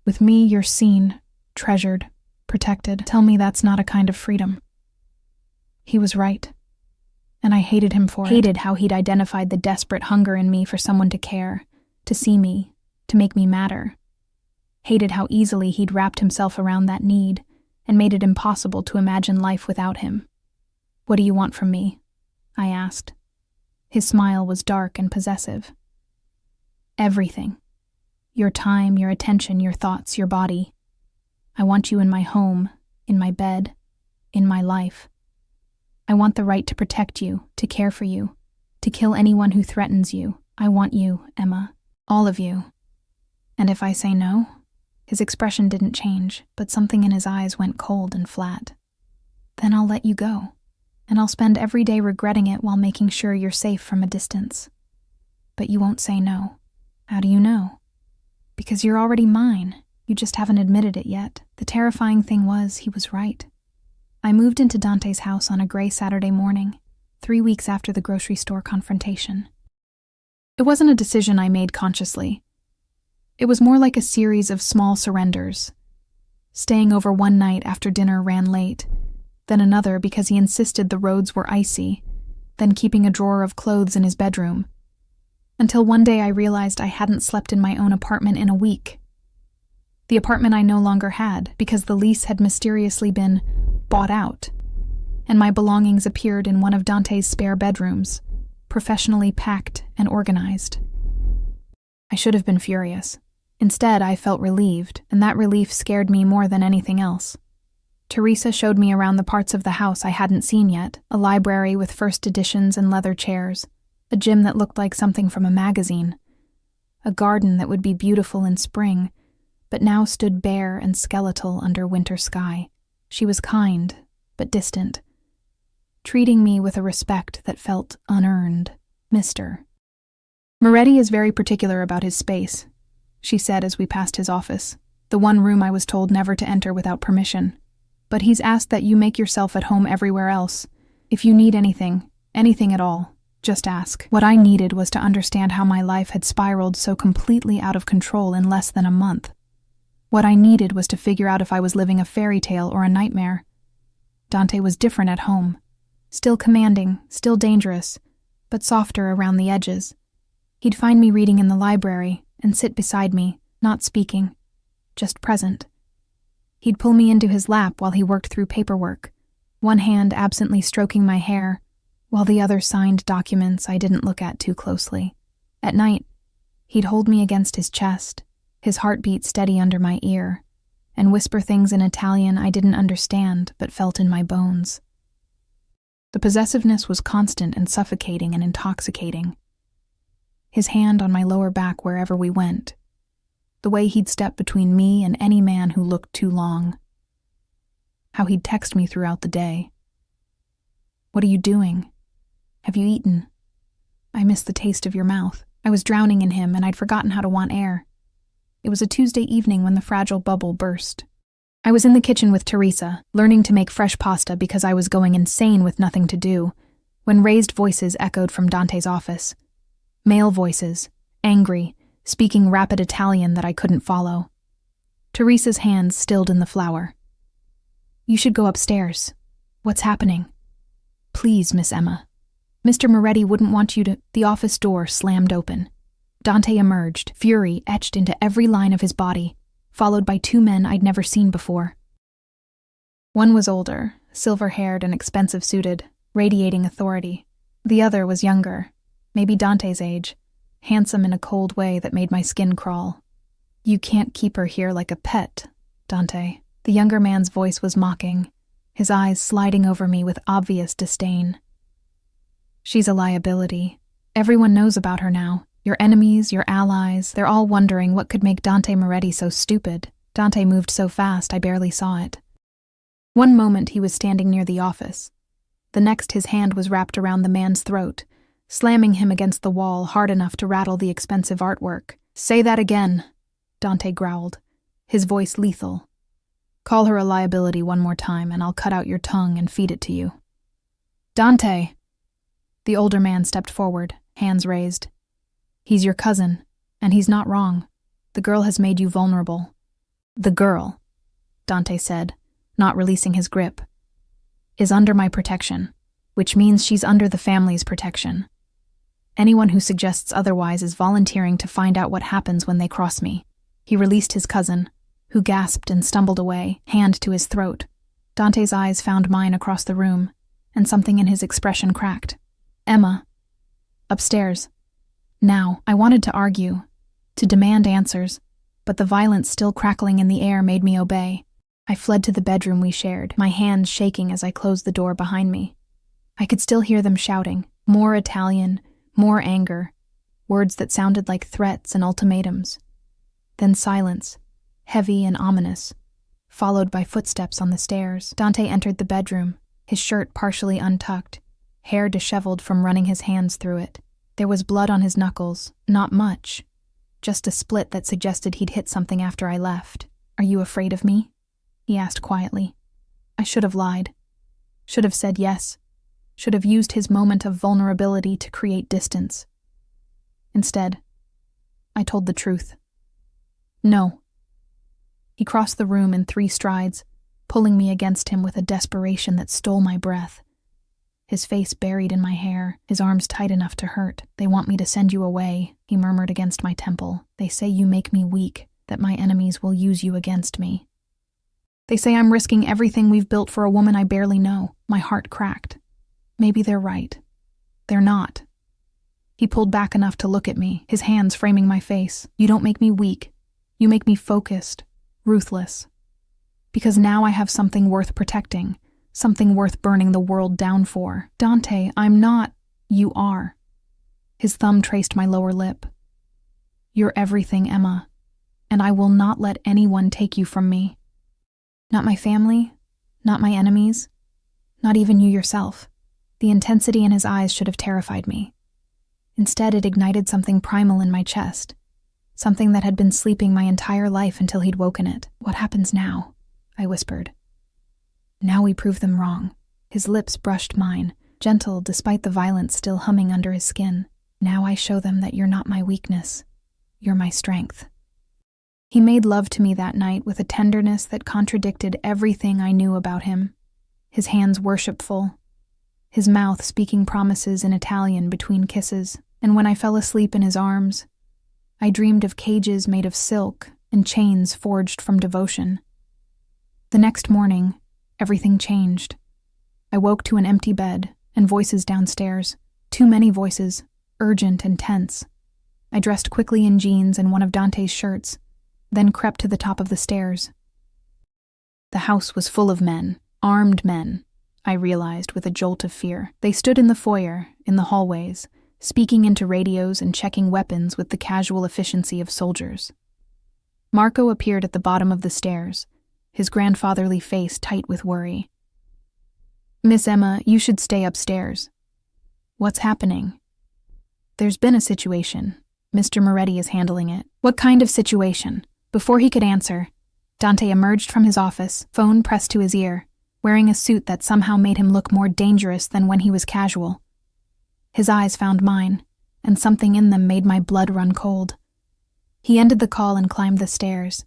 With me, you're seen, treasured, protected. Tell me that's not a kind of freedom. He was right, and I hated him for it. Hated how he'd identified the desperate hunger in me for someone to care, to see me, to make me matter. Hated how easily he'd wrapped himself around that need and made it impossible to imagine life without him. What do you want from me? I asked. His smile was dark and possessive. Everything. Your time, your attention, your thoughts, your body. I want you in my home, in my bed, in my life. I want the right to protect you, to care for you, to kill anyone who threatens you. I want you, Emma. All of you. And if I say no? His expression didn't change, but something in his eyes went cold and flat. Then I'll let you go. And I'll spend every day regretting it while making sure you're safe from a distance. But you won't say no. How do you know? Because you're already mine. You just haven't admitted it yet. The terrifying thing was, he was right. I moved into Dante's house on a gray Saturday morning, 3 weeks after the grocery store confrontation. It wasn't a decision I made consciously. It was more like a series of small surrenders. Staying over one night after dinner ran late, then another because he insisted the roads were icy, then keeping a drawer of clothes in his bedroom. Until one day I realized I hadn't slept in my own apartment in a week. The apartment I no longer had because the lease had mysteriously been bought out, and my belongings appeared in one of Dante's spare bedrooms, professionally packed and organized. I should have been furious. Instead, I felt relieved, and that relief scared me more than anything else. Teresa showed me around the parts of the house I hadn't seen yet, a library with first editions and leather chairs, a gym that looked like something from a magazine, a garden that would be beautiful in spring, but now stood bare and skeletal under winter sky. She was kind, but distant, treating me with a respect that felt unearned. Mr. Moretti is very particular about his space, she said as we passed his office, the one room I was told never to enter without permission. But he's asked that you make yourself at home everywhere else. If you need anything at all, just ask. What I needed was to understand how my life had spiraled so completely out of control in less than a month. What I needed was to figure out if I was living a fairy tale or a nightmare. Dante was different at home. Still commanding, still dangerous, but softer around the edges. He'd find me reading in the library and sit beside me, not speaking, just present. He'd pull me into his lap while he worked through paperwork, one hand absently stroking my hair, while the other signed documents I didn't look at too closely. At night, he'd hold me against his chest, his heartbeat steady under my ear, and whisper things in Italian I didn't understand but felt in my bones. The possessiveness was constant and suffocating and intoxicating. His hand on my lower back wherever we went, the way he'd step between me and any man who looked too long. How he'd text me throughout the day. What are you doing? Have you eaten? I miss the taste of your mouth. I was drowning in him and I'd forgotten how to want air. It was a Tuesday evening when the fragile bubble burst. I was in the kitchen with Teresa, learning to make fresh pasta because I was going insane with nothing to do, when raised voices echoed from Dante's office. Male voices, angry, speaking rapid Italian that I couldn't follow. Teresa's hands stilled in the flour. You should go upstairs. What's happening? Please, Miss Emma. Mr. Moretti wouldn't want you to... The office door slammed open. Dante emerged, fury etched into every line of his body, followed by 2 men I'd never seen before. One was older, silver-haired and expensive-suited, radiating authority. The other was younger, maybe Dante's age, handsome in a cold way that made my skin crawl. You can't keep her here like a pet, Dante. The younger man's voice was mocking, his eyes sliding over me with obvious disdain. She's a liability. Everyone knows about her now. Your enemies, your allies, they're all wondering what could make Dante Moretti so stupid. Dante moved so fast I barely saw it. One moment he was standing near the office. The next his hand was wrapped around the man's throat, slamming him against the wall hard enough to rattle the expensive artwork. Say that again, Dante growled, his voice lethal. Call her a liability one more time and I'll cut out your tongue and feed it to you. Dante! The older man stepped forward, hands raised. He's your cousin, and he's not wrong. The girl has made you vulnerable. The girl, Dante said, not releasing his grip, is under my protection, which means she's under the family's protection. Anyone who suggests otherwise is volunteering to find out what happens when they cross me. He released his cousin, who gasped and stumbled away, hand to his throat. Dante's eyes found mine across the room, and something in his expression cracked. Emma. Upstairs. Now, I wanted to argue, to demand answers, but the violence still crackling in the air made me obey. I fled to the bedroom we shared, my hands shaking as I closed the door behind me. I could still hear them shouting, more Italian, more anger, words that sounded like threats and ultimatums. Then silence, heavy and ominous, followed by footsteps on the stairs. Dante entered the bedroom, his shirt partially untucked, hair disheveled from running his hands through it. There was blood on his knuckles, not much, just a split that suggested he'd hit something after I left. "Are you afraid of me?" he asked quietly. I should have lied. Should have said yes. Should have used his moment of vulnerability to create distance. Instead, I told the truth. No. He crossed the room in 3 strides, pulling me against him with a desperation that stole my breath. His face buried in my hair, his arms tight enough to hurt. "They want me to send you away," he murmured against my temple. "They say you make me weak, that my enemies will use you against me. They say I'm risking everything we've built for a woman I barely know." My heart cracked. Maybe they're right. They're not. He pulled back enough to look at me, his hands framing my face. "You don't make me weak. You make me focused, ruthless. Because now I have something worth protecting, something worth burning the world down for. Dante, I'm not." "You are." His thumb traced my lower lip. "You're everything, Emma, and I will not let anyone take you from me. Not my family, not my enemies, not even you yourself." The intensity in his eyes should have terrified me. Instead, it ignited something primal in my chest, something that had been sleeping my entire life until he'd woken it. "What happens now?" I whispered. "Now we prove them wrong." His lips brushed mine, gentle despite the violence still humming under his skin. "Now I show them that you're not my weakness. You're my strength." He made love to me that night with a tenderness that contradicted everything I knew about him. His hands worshipful, his mouth speaking promises in Italian between kisses, and when I fell asleep in his arms, I dreamed of cages made of silk and chains forged from devotion. The next morning, everything changed. I woke to an empty bed and voices downstairs. Too many voices, urgent and tense. I dressed quickly in jeans and one of Dante's shirts, then crept to the top of the stairs. The house was full of men, armed men, I realized with a jolt of fear. They stood in the foyer, in the hallways, speaking into radios and checking weapons with the casual efficiency of soldiers. Marco appeared at the bottom of the stairs, his grandfatherly face tight with worry. "Miss Emma, you should stay upstairs." "What's happening?" "There's been a situation. Mr. Moretti is handling it." "What kind of situation?" Before he could answer, Dante emerged from his office, phone pressed to his ear, wearing a suit that somehow made him look more dangerous than when he was casual. His eyes found mine, and something in them made my blood run cold. He ended the call and climbed the stairs,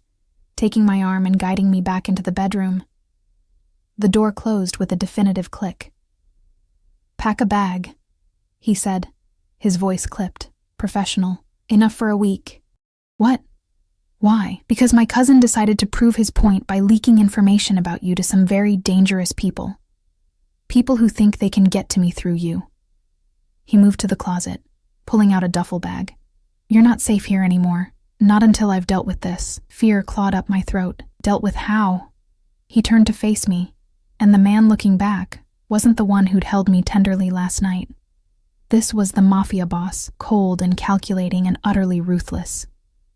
taking my arm and guiding me back into the bedroom. The door closed with a definitive click. "Pack a bag," he said, his voice clipped, professional. "Enough for a week." "What? Why?" "Because my cousin decided to prove his point by leaking information about you to some very dangerous people. People who think they can get to me through you." He moved to the closet, pulling out a duffel bag. "You're not safe here anymore. Not until I've dealt with this." Fear clawed up my throat. Dealt with how? He turned to face me, and the man looking back wasn't the one who'd held me tenderly last night. This was the Mafia boss, cold and calculating and utterly ruthless.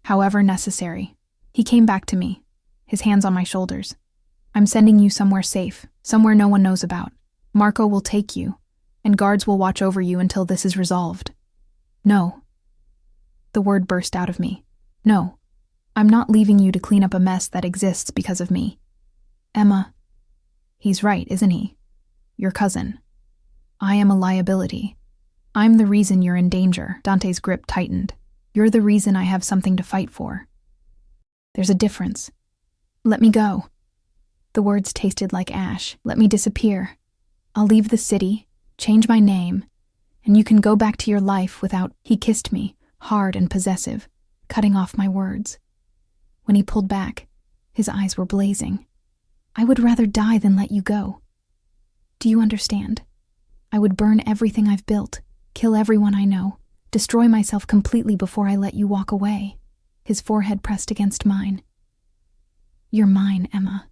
However necessary. He came back to me, his hands on my shoulders. "I'm sending you somewhere safe, somewhere no one knows about. Marco will take you, and guards will watch over you until this is resolved." "No." The word burst out of me. "No. I'm not leaving you to clean up a mess that exists because of me. Emma." "He's right, isn't he? Your cousin. I am a liability. I'm the reason you're in danger." Dante's grip tightened. "You're the reason I have something to fight for. There's a difference. Let me go." The words tasted like ash. "Let me disappear. I'll leave the city, change my name, and you can go back to your life without—" He kissed me, hard and possessive, cutting off my words. When he pulled back, his eyes were blazing. "I would rather die than let you go. Do you understand? I would burn everything I've built, kill everyone I know, destroy myself completely before I let you walk away." His forehead pressed against mine. "You're mine, Emma.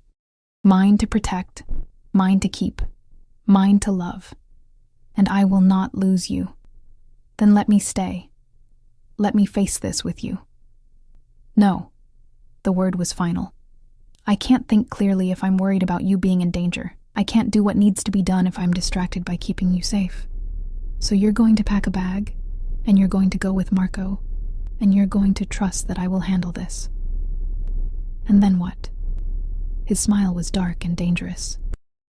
Mine to protect, mine to keep, mine to love. And I will not lose you. Then let me stay. Let me face this with you." "No." The word was final. "I can't think clearly if I'm worried about you being in danger. I can't do what needs to be done if I'm distracted by keeping you safe. So you're going to pack a bag, and you're going to go with Marco, and you're going to trust that I will handle this." And then what? His smile was dark and dangerous.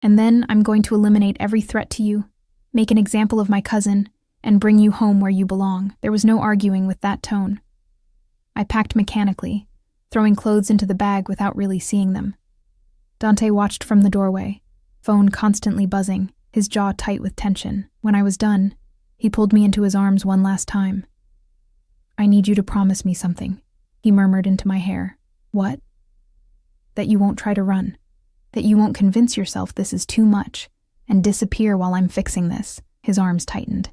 And then I'm going to eliminate every threat to you, make an example of my cousin, and bring you home where you belong. There was no arguing with that tone. I packed mechanically, throwing clothes into the bag without really seeing them. Dante watched from the doorway, phone constantly buzzing, his jaw tight with tension. When I was done, he pulled me into his arms one last time. "I need you to promise me something," he murmured into my hair. "What?" "That you won't try to run. That you won't convince yourself this is too much and disappear while I'm fixing this." His arms tightened.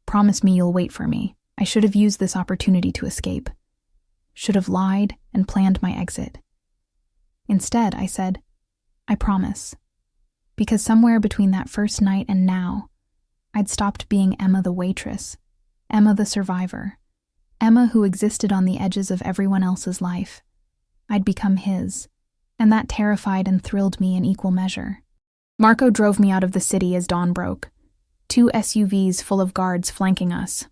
"Promise me you'll wait for me. I should have used this opportunity to escape. Should have lied and planned my exit. Instead, I said, I promise. Because somewhere between that first night and now, I'd stopped being Emma the waitress, Emma the survivor, Emma who existed on the edges of everyone else's life. I'd become his, and that terrified and thrilled me in equal measure. Marco drove me out of the city as dawn broke, 2 SUVs full of guards flanking us.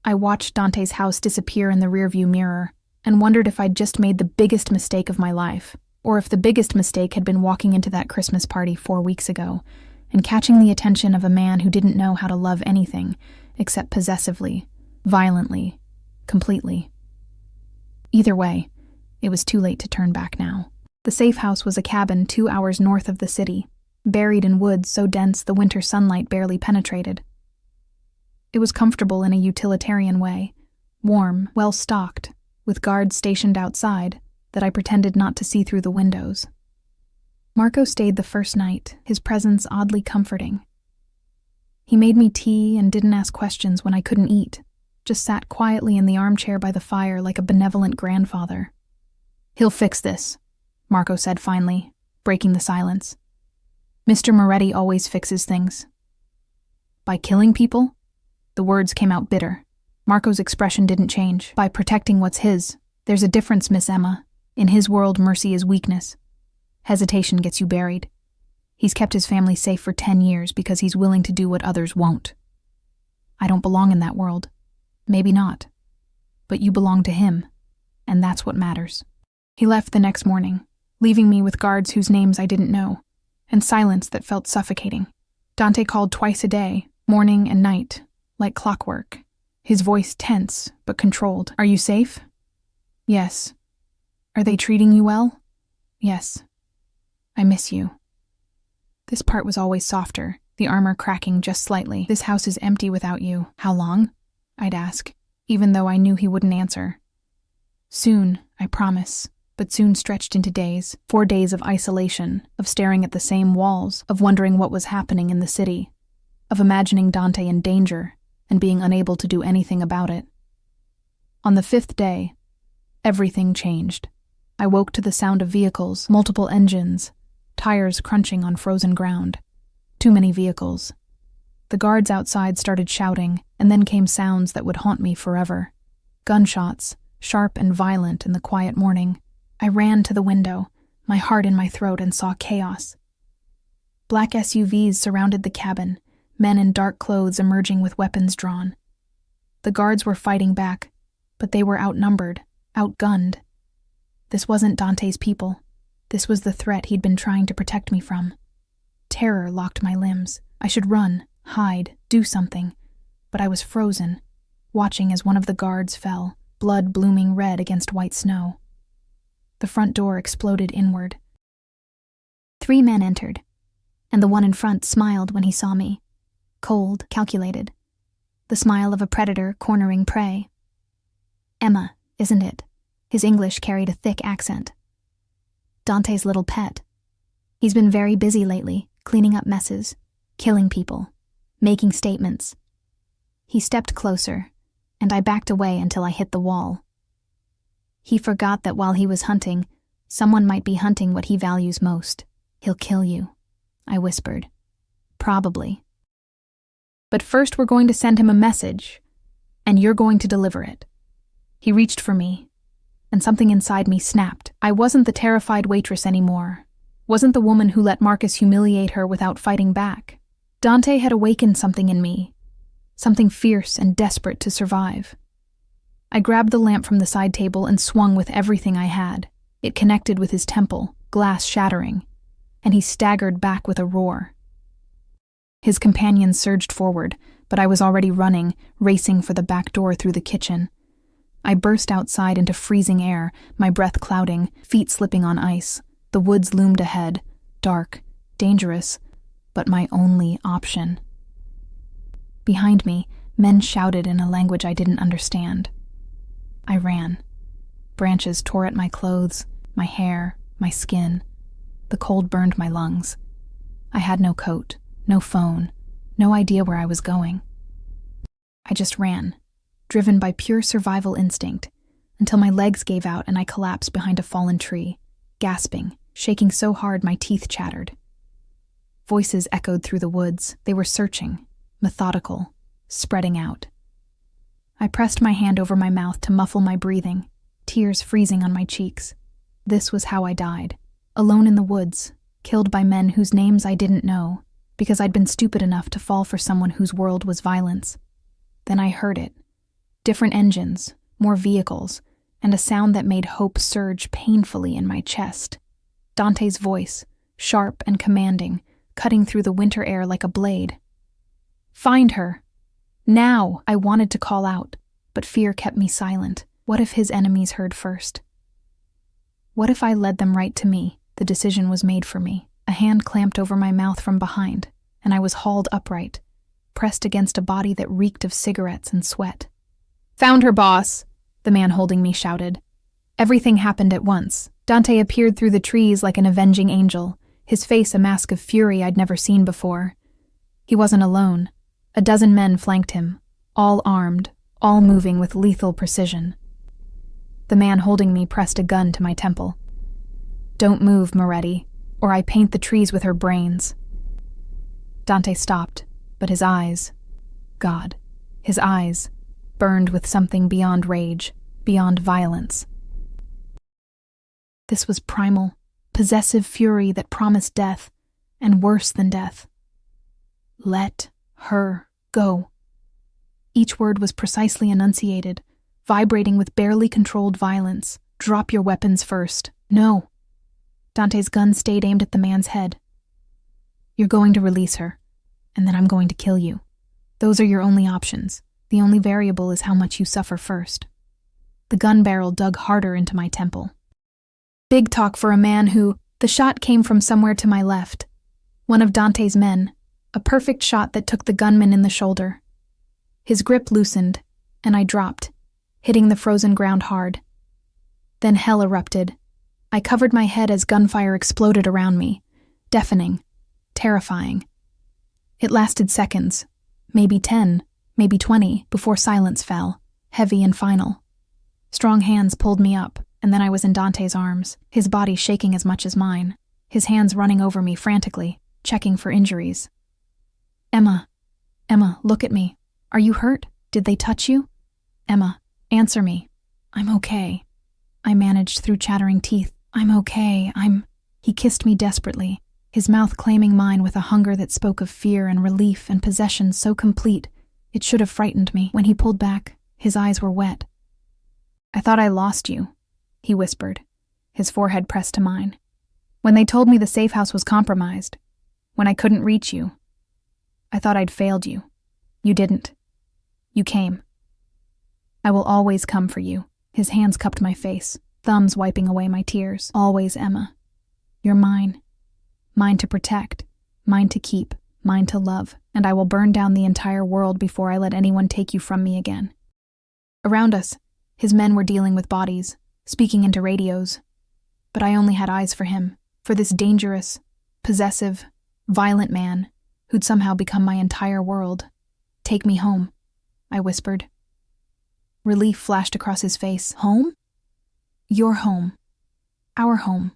I watched Dante's house disappear in the rearview mirror and wondered if I'd just made the biggest mistake of my life, or if the biggest mistake had been walking into that Christmas party 4 weeks ago and catching the attention of a man who didn't know how to love anything except possessively, violently, completely. Either way, it was too late to turn back now. The safe house was a cabin 2 hours north of the city, buried in woods so dense the winter sunlight barely penetrated. It was comfortable in a utilitarian way, warm, well-stocked, with guards stationed outside that I pretended not to see through the windows. Marco stayed the first night, his presence oddly comforting. He made me tea and didn't ask questions when I couldn't eat, just sat quietly in the armchair by the fire like a benevolent grandfather. "He'll fix this," Marco said finally, breaking the silence. "Mr. Moretti always fixes things." "By killing people?" The words came out bitter. Marco's expression didn't change. "By protecting what's his. There's a difference, Miss Emma. In his world, mercy is weakness. Hesitation gets you buried. He's kept his family safe for 10 years because he's willing to do what others won't. I don't belong in that world. Maybe not. But you belong to him, and that's what matters." He left the next morning, leaving me with guards whose names I didn't know, and silence that felt suffocating. Dante called twice a day, morning and night, like clockwork, his voice tense but controlled. "Are you safe?" "Yes." "Are they treating you well?" "Yes." "I miss you." This part was always softer, the armor cracking just slightly. "This house is empty without you. How long?" I'd ask, even though I knew he wouldn't answer. "Soon, I promise," but soon stretched into days, 4 days of isolation, of staring at the same walls, of wondering what was happening in the city, of imagining Dante in danger and being unable to do anything about it. On the 5th day, everything changed. I woke to the sound of vehicles, multiple engines, tires crunching on frozen ground. Too many vehicles. The guards outside started shouting, and then came sounds that would haunt me forever. Gunshots, sharp and violent in the quiet morning. I ran to the window, my heart in my throat, and saw chaos. Black SUVs surrounded the cabin, men in dark clothes emerging with weapons drawn. The guards were fighting back, but they were outnumbered, outgunned. This wasn't Dante's people. This was the threat he'd been trying to protect me from. Terror locked my limbs. I should run, hide, do something. But I was frozen, watching as one of the guards fell, blood blooming red against white snow. The front door exploded inward. 3 men entered, and the one in front smiled when he saw me. Cold, calculated. The smile of a predator cornering prey. "Emma, isn't it?" His English carried a thick accent. "Dante's little pet. He's been very busy lately, cleaning up messes, killing people, making statements." He stepped closer, and I backed away until I hit the wall. "He forgot that while he was hunting, someone might be hunting what he values most. He'll kill you," I whispered. "Probably. But first we're going to send him a message, and you're going to deliver it." He reached for me, and something inside me snapped. I wasn't the terrified waitress anymore. Wasn't the woman who let Marcus humiliate her without fighting back. Dante had awakened something in me, something fierce and desperate to survive. I grabbed the lamp from the side table and swung with everything I had. It connected with his temple, glass shattering, and he staggered back with a roar. His companions surged forward, but I was already running, racing for the back door through the kitchen. I burst outside into freezing air, my breath clouding, feet slipping on ice. The woods loomed ahead, dark, dangerous, but my only option. Behind me, men shouted in a language I didn't understand. I ran. Branches tore at my clothes, my hair, my skin. The cold burned my lungs. I had no coat, no phone, no idea where I was going. I just ran, driven by pure survival instinct, until my legs gave out and I collapsed behind a fallen tree, gasping, shaking so hard my teeth chattered. Voices echoed through the woods. They were searching, methodical, spreading out. I pressed my hand over my mouth to muffle my breathing, tears freezing on my cheeks. This was how I died, alone in the woods, killed by men whose names I didn't know, because I'd been stupid enough to fall for someone whose world was violence. Then I heard it. Different engines, more vehicles, and a sound that made hope surge painfully in my chest. Dante's voice, sharp and commanding, cutting through the winter air like a blade. "Find her! Now!" I wanted to call out, but fear kept me silent. What if his enemies heard first? What if I led them right to me? The decision was made for me. A hand clamped over my mouth from behind, and I was hauled upright, pressed against a body that reeked of cigarettes and sweat. "Found her, boss!" the man holding me shouted. Everything happened at once. Dante appeared through the trees like an avenging angel, his face a mask of fury I'd never seen before. He wasn't alone. A dozen men flanked him, all armed, all moving with lethal precision. The man holding me pressed a gun to my temple. "Don't move, Moretti, or I paint the trees with her brains." Dante stopped, but his eyes, God, his eyes, burned with something beyond rage, beyond violence. This was primal, possessive fury that promised death, and worse than death. Let her go. Each word was precisely enunciated, vibrating with barely controlled violence. "Drop your weapons first." "No." Dante's gun stayed aimed at the man's head. "You're going to release her, and then I'm going to kill you. Those are your only options. The only variable is how much you suffer first." The gun barrel dug harder into my temple. Big talk for a man who— The shot came from somewhere to my left. One of Dante's men, a perfect shot that took the gunman in the shoulder. His grip loosened, and I dropped, hitting the frozen ground hard. Then hell erupted. I covered my head as gunfire exploded around me, deafening, terrifying. It lasted seconds, maybe 10, maybe 20, before silence fell, heavy and final. Strong hands pulled me up, and then I was in Dante's arms, his body shaking as much as mine, his hands running over me frantically, checking for injuries. Emma, look at me. Are you hurt? Did they touch you? Emma, answer me. I'm okay. I managed through chattering teeth. I'm okay, He kissed me desperately, his mouth claiming mine with a hunger that spoke of fear and relief and possession so complete, it should have frightened me. When he pulled back, his eyes were wet. "I thought I lost you," he whispered, his forehead pressed to mine. "When they told me the safe house was compromised, when I couldn't reach you, I thought I'd failed you. You didn't. You came. I will always come for you." His hands cupped my face, thumbs wiping away my tears. "Always, Emma. You're mine. Mine to protect, mine to keep, mine to love, and I will burn down the entire world before I let anyone take you from me again." Around us, his men were dealing with bodies, speaking into radios. But I only had eyes for him, for this dangerous, possessive, violent man who'd somehow become my entire world. "Take me home," I whispered. Relief flashed across his face. "Home? Your home. Our home.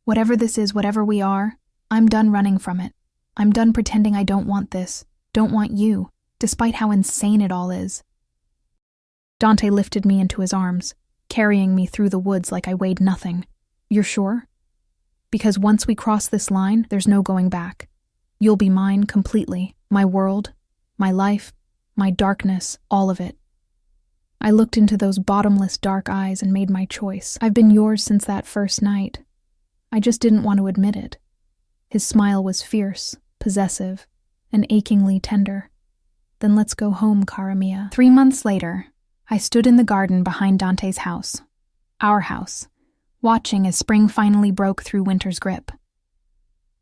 Whatever this is, whatever we are, I'm done running from it. I'm done pretending I don't want this, don't want you, despite how insane it all is." Dante lifted me into his arms, carrying me through the woods like I weighed nothing. "You're sure? Because once we cross this line, there's no going back. You'll be mine completely, my world, my life, my darkness, all of it." I looked into those bottomless dark eyes and made my choice. I've been yours since that first night. I just didn't want to admit it. His smile was fierce, possessive, and achingly tender. Then let's go home, cara mia. 3 months later, I stood in the garden behind Dante's house, our house, watching as spring finally broke through winter's grip.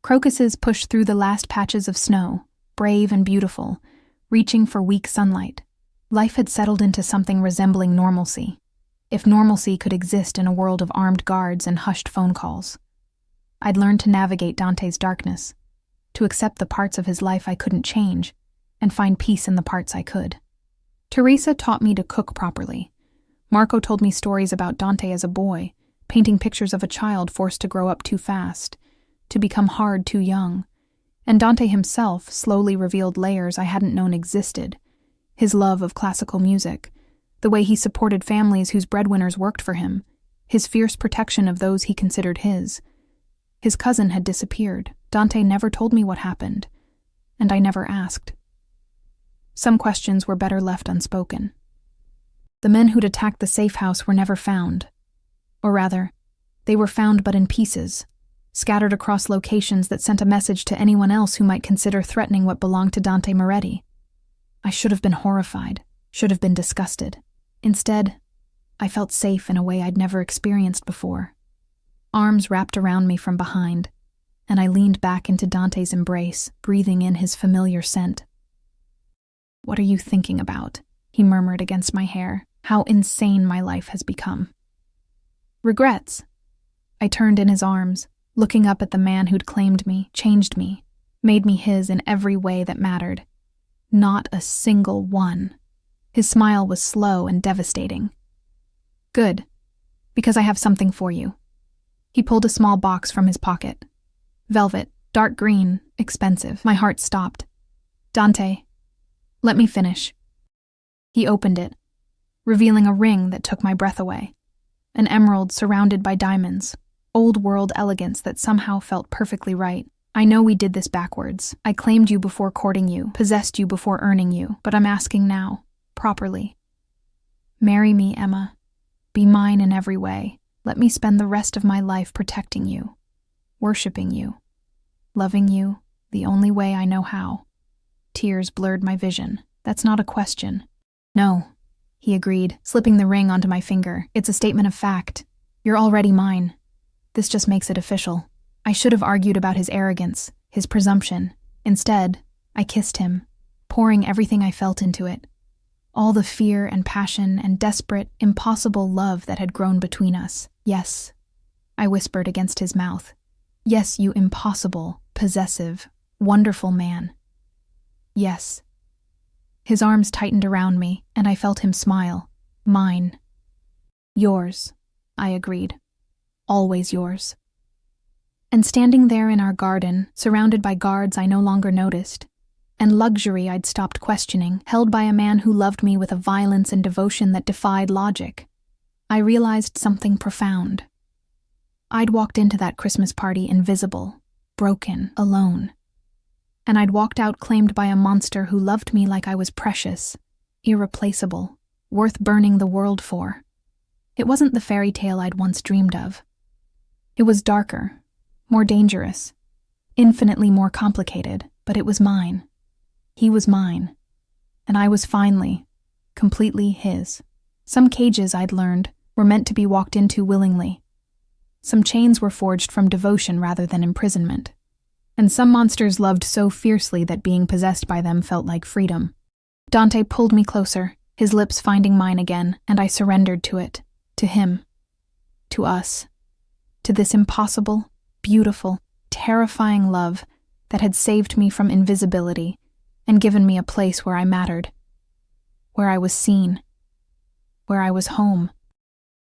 Crocuses pushed through the last patches of snow, brave and beautiful, reaching for weak sunlight. Life had settled into something resembling normalcy, if normalcy could exist in a world of armed guards and hushed phone calls. I'd learned to navigate Dante's darkness, to accept the parts of his life I couldn't change, and find peace in the parts I could. Teresa taught me to cook properly. Marco told me stories about Dante as a boy, painting pictures of a child forced to grow up too fast, to become hard too young. And Dante himself slowly revealed layers I hadn't known existed. His love of classical music, the way he supported families whose breadwinners worked for him, his fierce protection of those he considered his. His cousin had disappeared. Dante never told me what happened, and I never asked. Some questions were better left unspoken. The men who'd attacked the safe house were never found. Or rather, they were found but in pieces, scattered across locations that sent a message to anyone else who might consider threatening what belonged to Dante Moretti. I should have been horrified, should have been disgusted. Instead, I felt safe in a way I'd never experienced before. Arms wrapped around me from behind, and I leaned back into Dante's embrace, breathing in his familiar scent. "What are you thinking about?" he murmured against my hair. "How insane my life has become." "Regrets." I turned in his arms, looking up at the man who'd claimed me, changed me, made me his in every way that mattered. Not a single one. His smile was slow and devastating. "Good, because I have something for you." He pulled a small box from his pocket. Velvet, dark green, expensive. My heart stopped. "Dante, let me finish." He opened it, revealing a ring that took my breath away. An emerald surrounded by diamonds, old-world elegance that somehow felt perfectly right. "I know we did this backwards. I claimed you before courting you, possessed you before earning you, but I'm asking now, properly. Marry me, Emma. Be mine in every way. Let me spend the rest of my life protecting you, worshiping you, loving you the only way I know how." Tears blurred my vision. "That's not a question." "No," he agreed, slipping the ring onto my finger. "It's a statement of fact. You're already mine. This just makes it official." I should have argued about his arrogance, his presumption. Instead, I kissed him, pouring everything I felt into it. All the fear and passion and desperate, impossible love that had grown between us. "Yes," I whispered against his mouth. "Yes, you impossible, possessive, wonderful man. Yes." His arms tightened around me, and I felt him smile. "Mine." "Yours," I agreed. "Always yours." And standing there in our garden, surrounded by guards I no longer noticed, and luxury I'd stopped questioning, held by a man who loved me with a violence and devotion that defied logic, I realized something profound. I'd walked into that Christmas party invisible, broken, alone. And I'd walked out claimed by a monster who loved me like I was precious, irreplaceable, worth burning the world for. It wasn't the fairy tale I'd once dreamed of. It was darker, more dangerous, infinitely more complicated, but it was mine. He was mine, and I was finally, completely his. Some cages, I'd learned, were meant to be walked into willingly. Some chains were forged from devotion rather than imprisonment. And some monsters loved so fiercely that being possessed by them felt like freedom. Dante pulled me closer, his lips finding mine again, and I surrendered to it, to him, to us, to this impossible, beautiful, terrifying love that had saved me from invisibility and given me a place where I mattered, where I was seen, where I was home.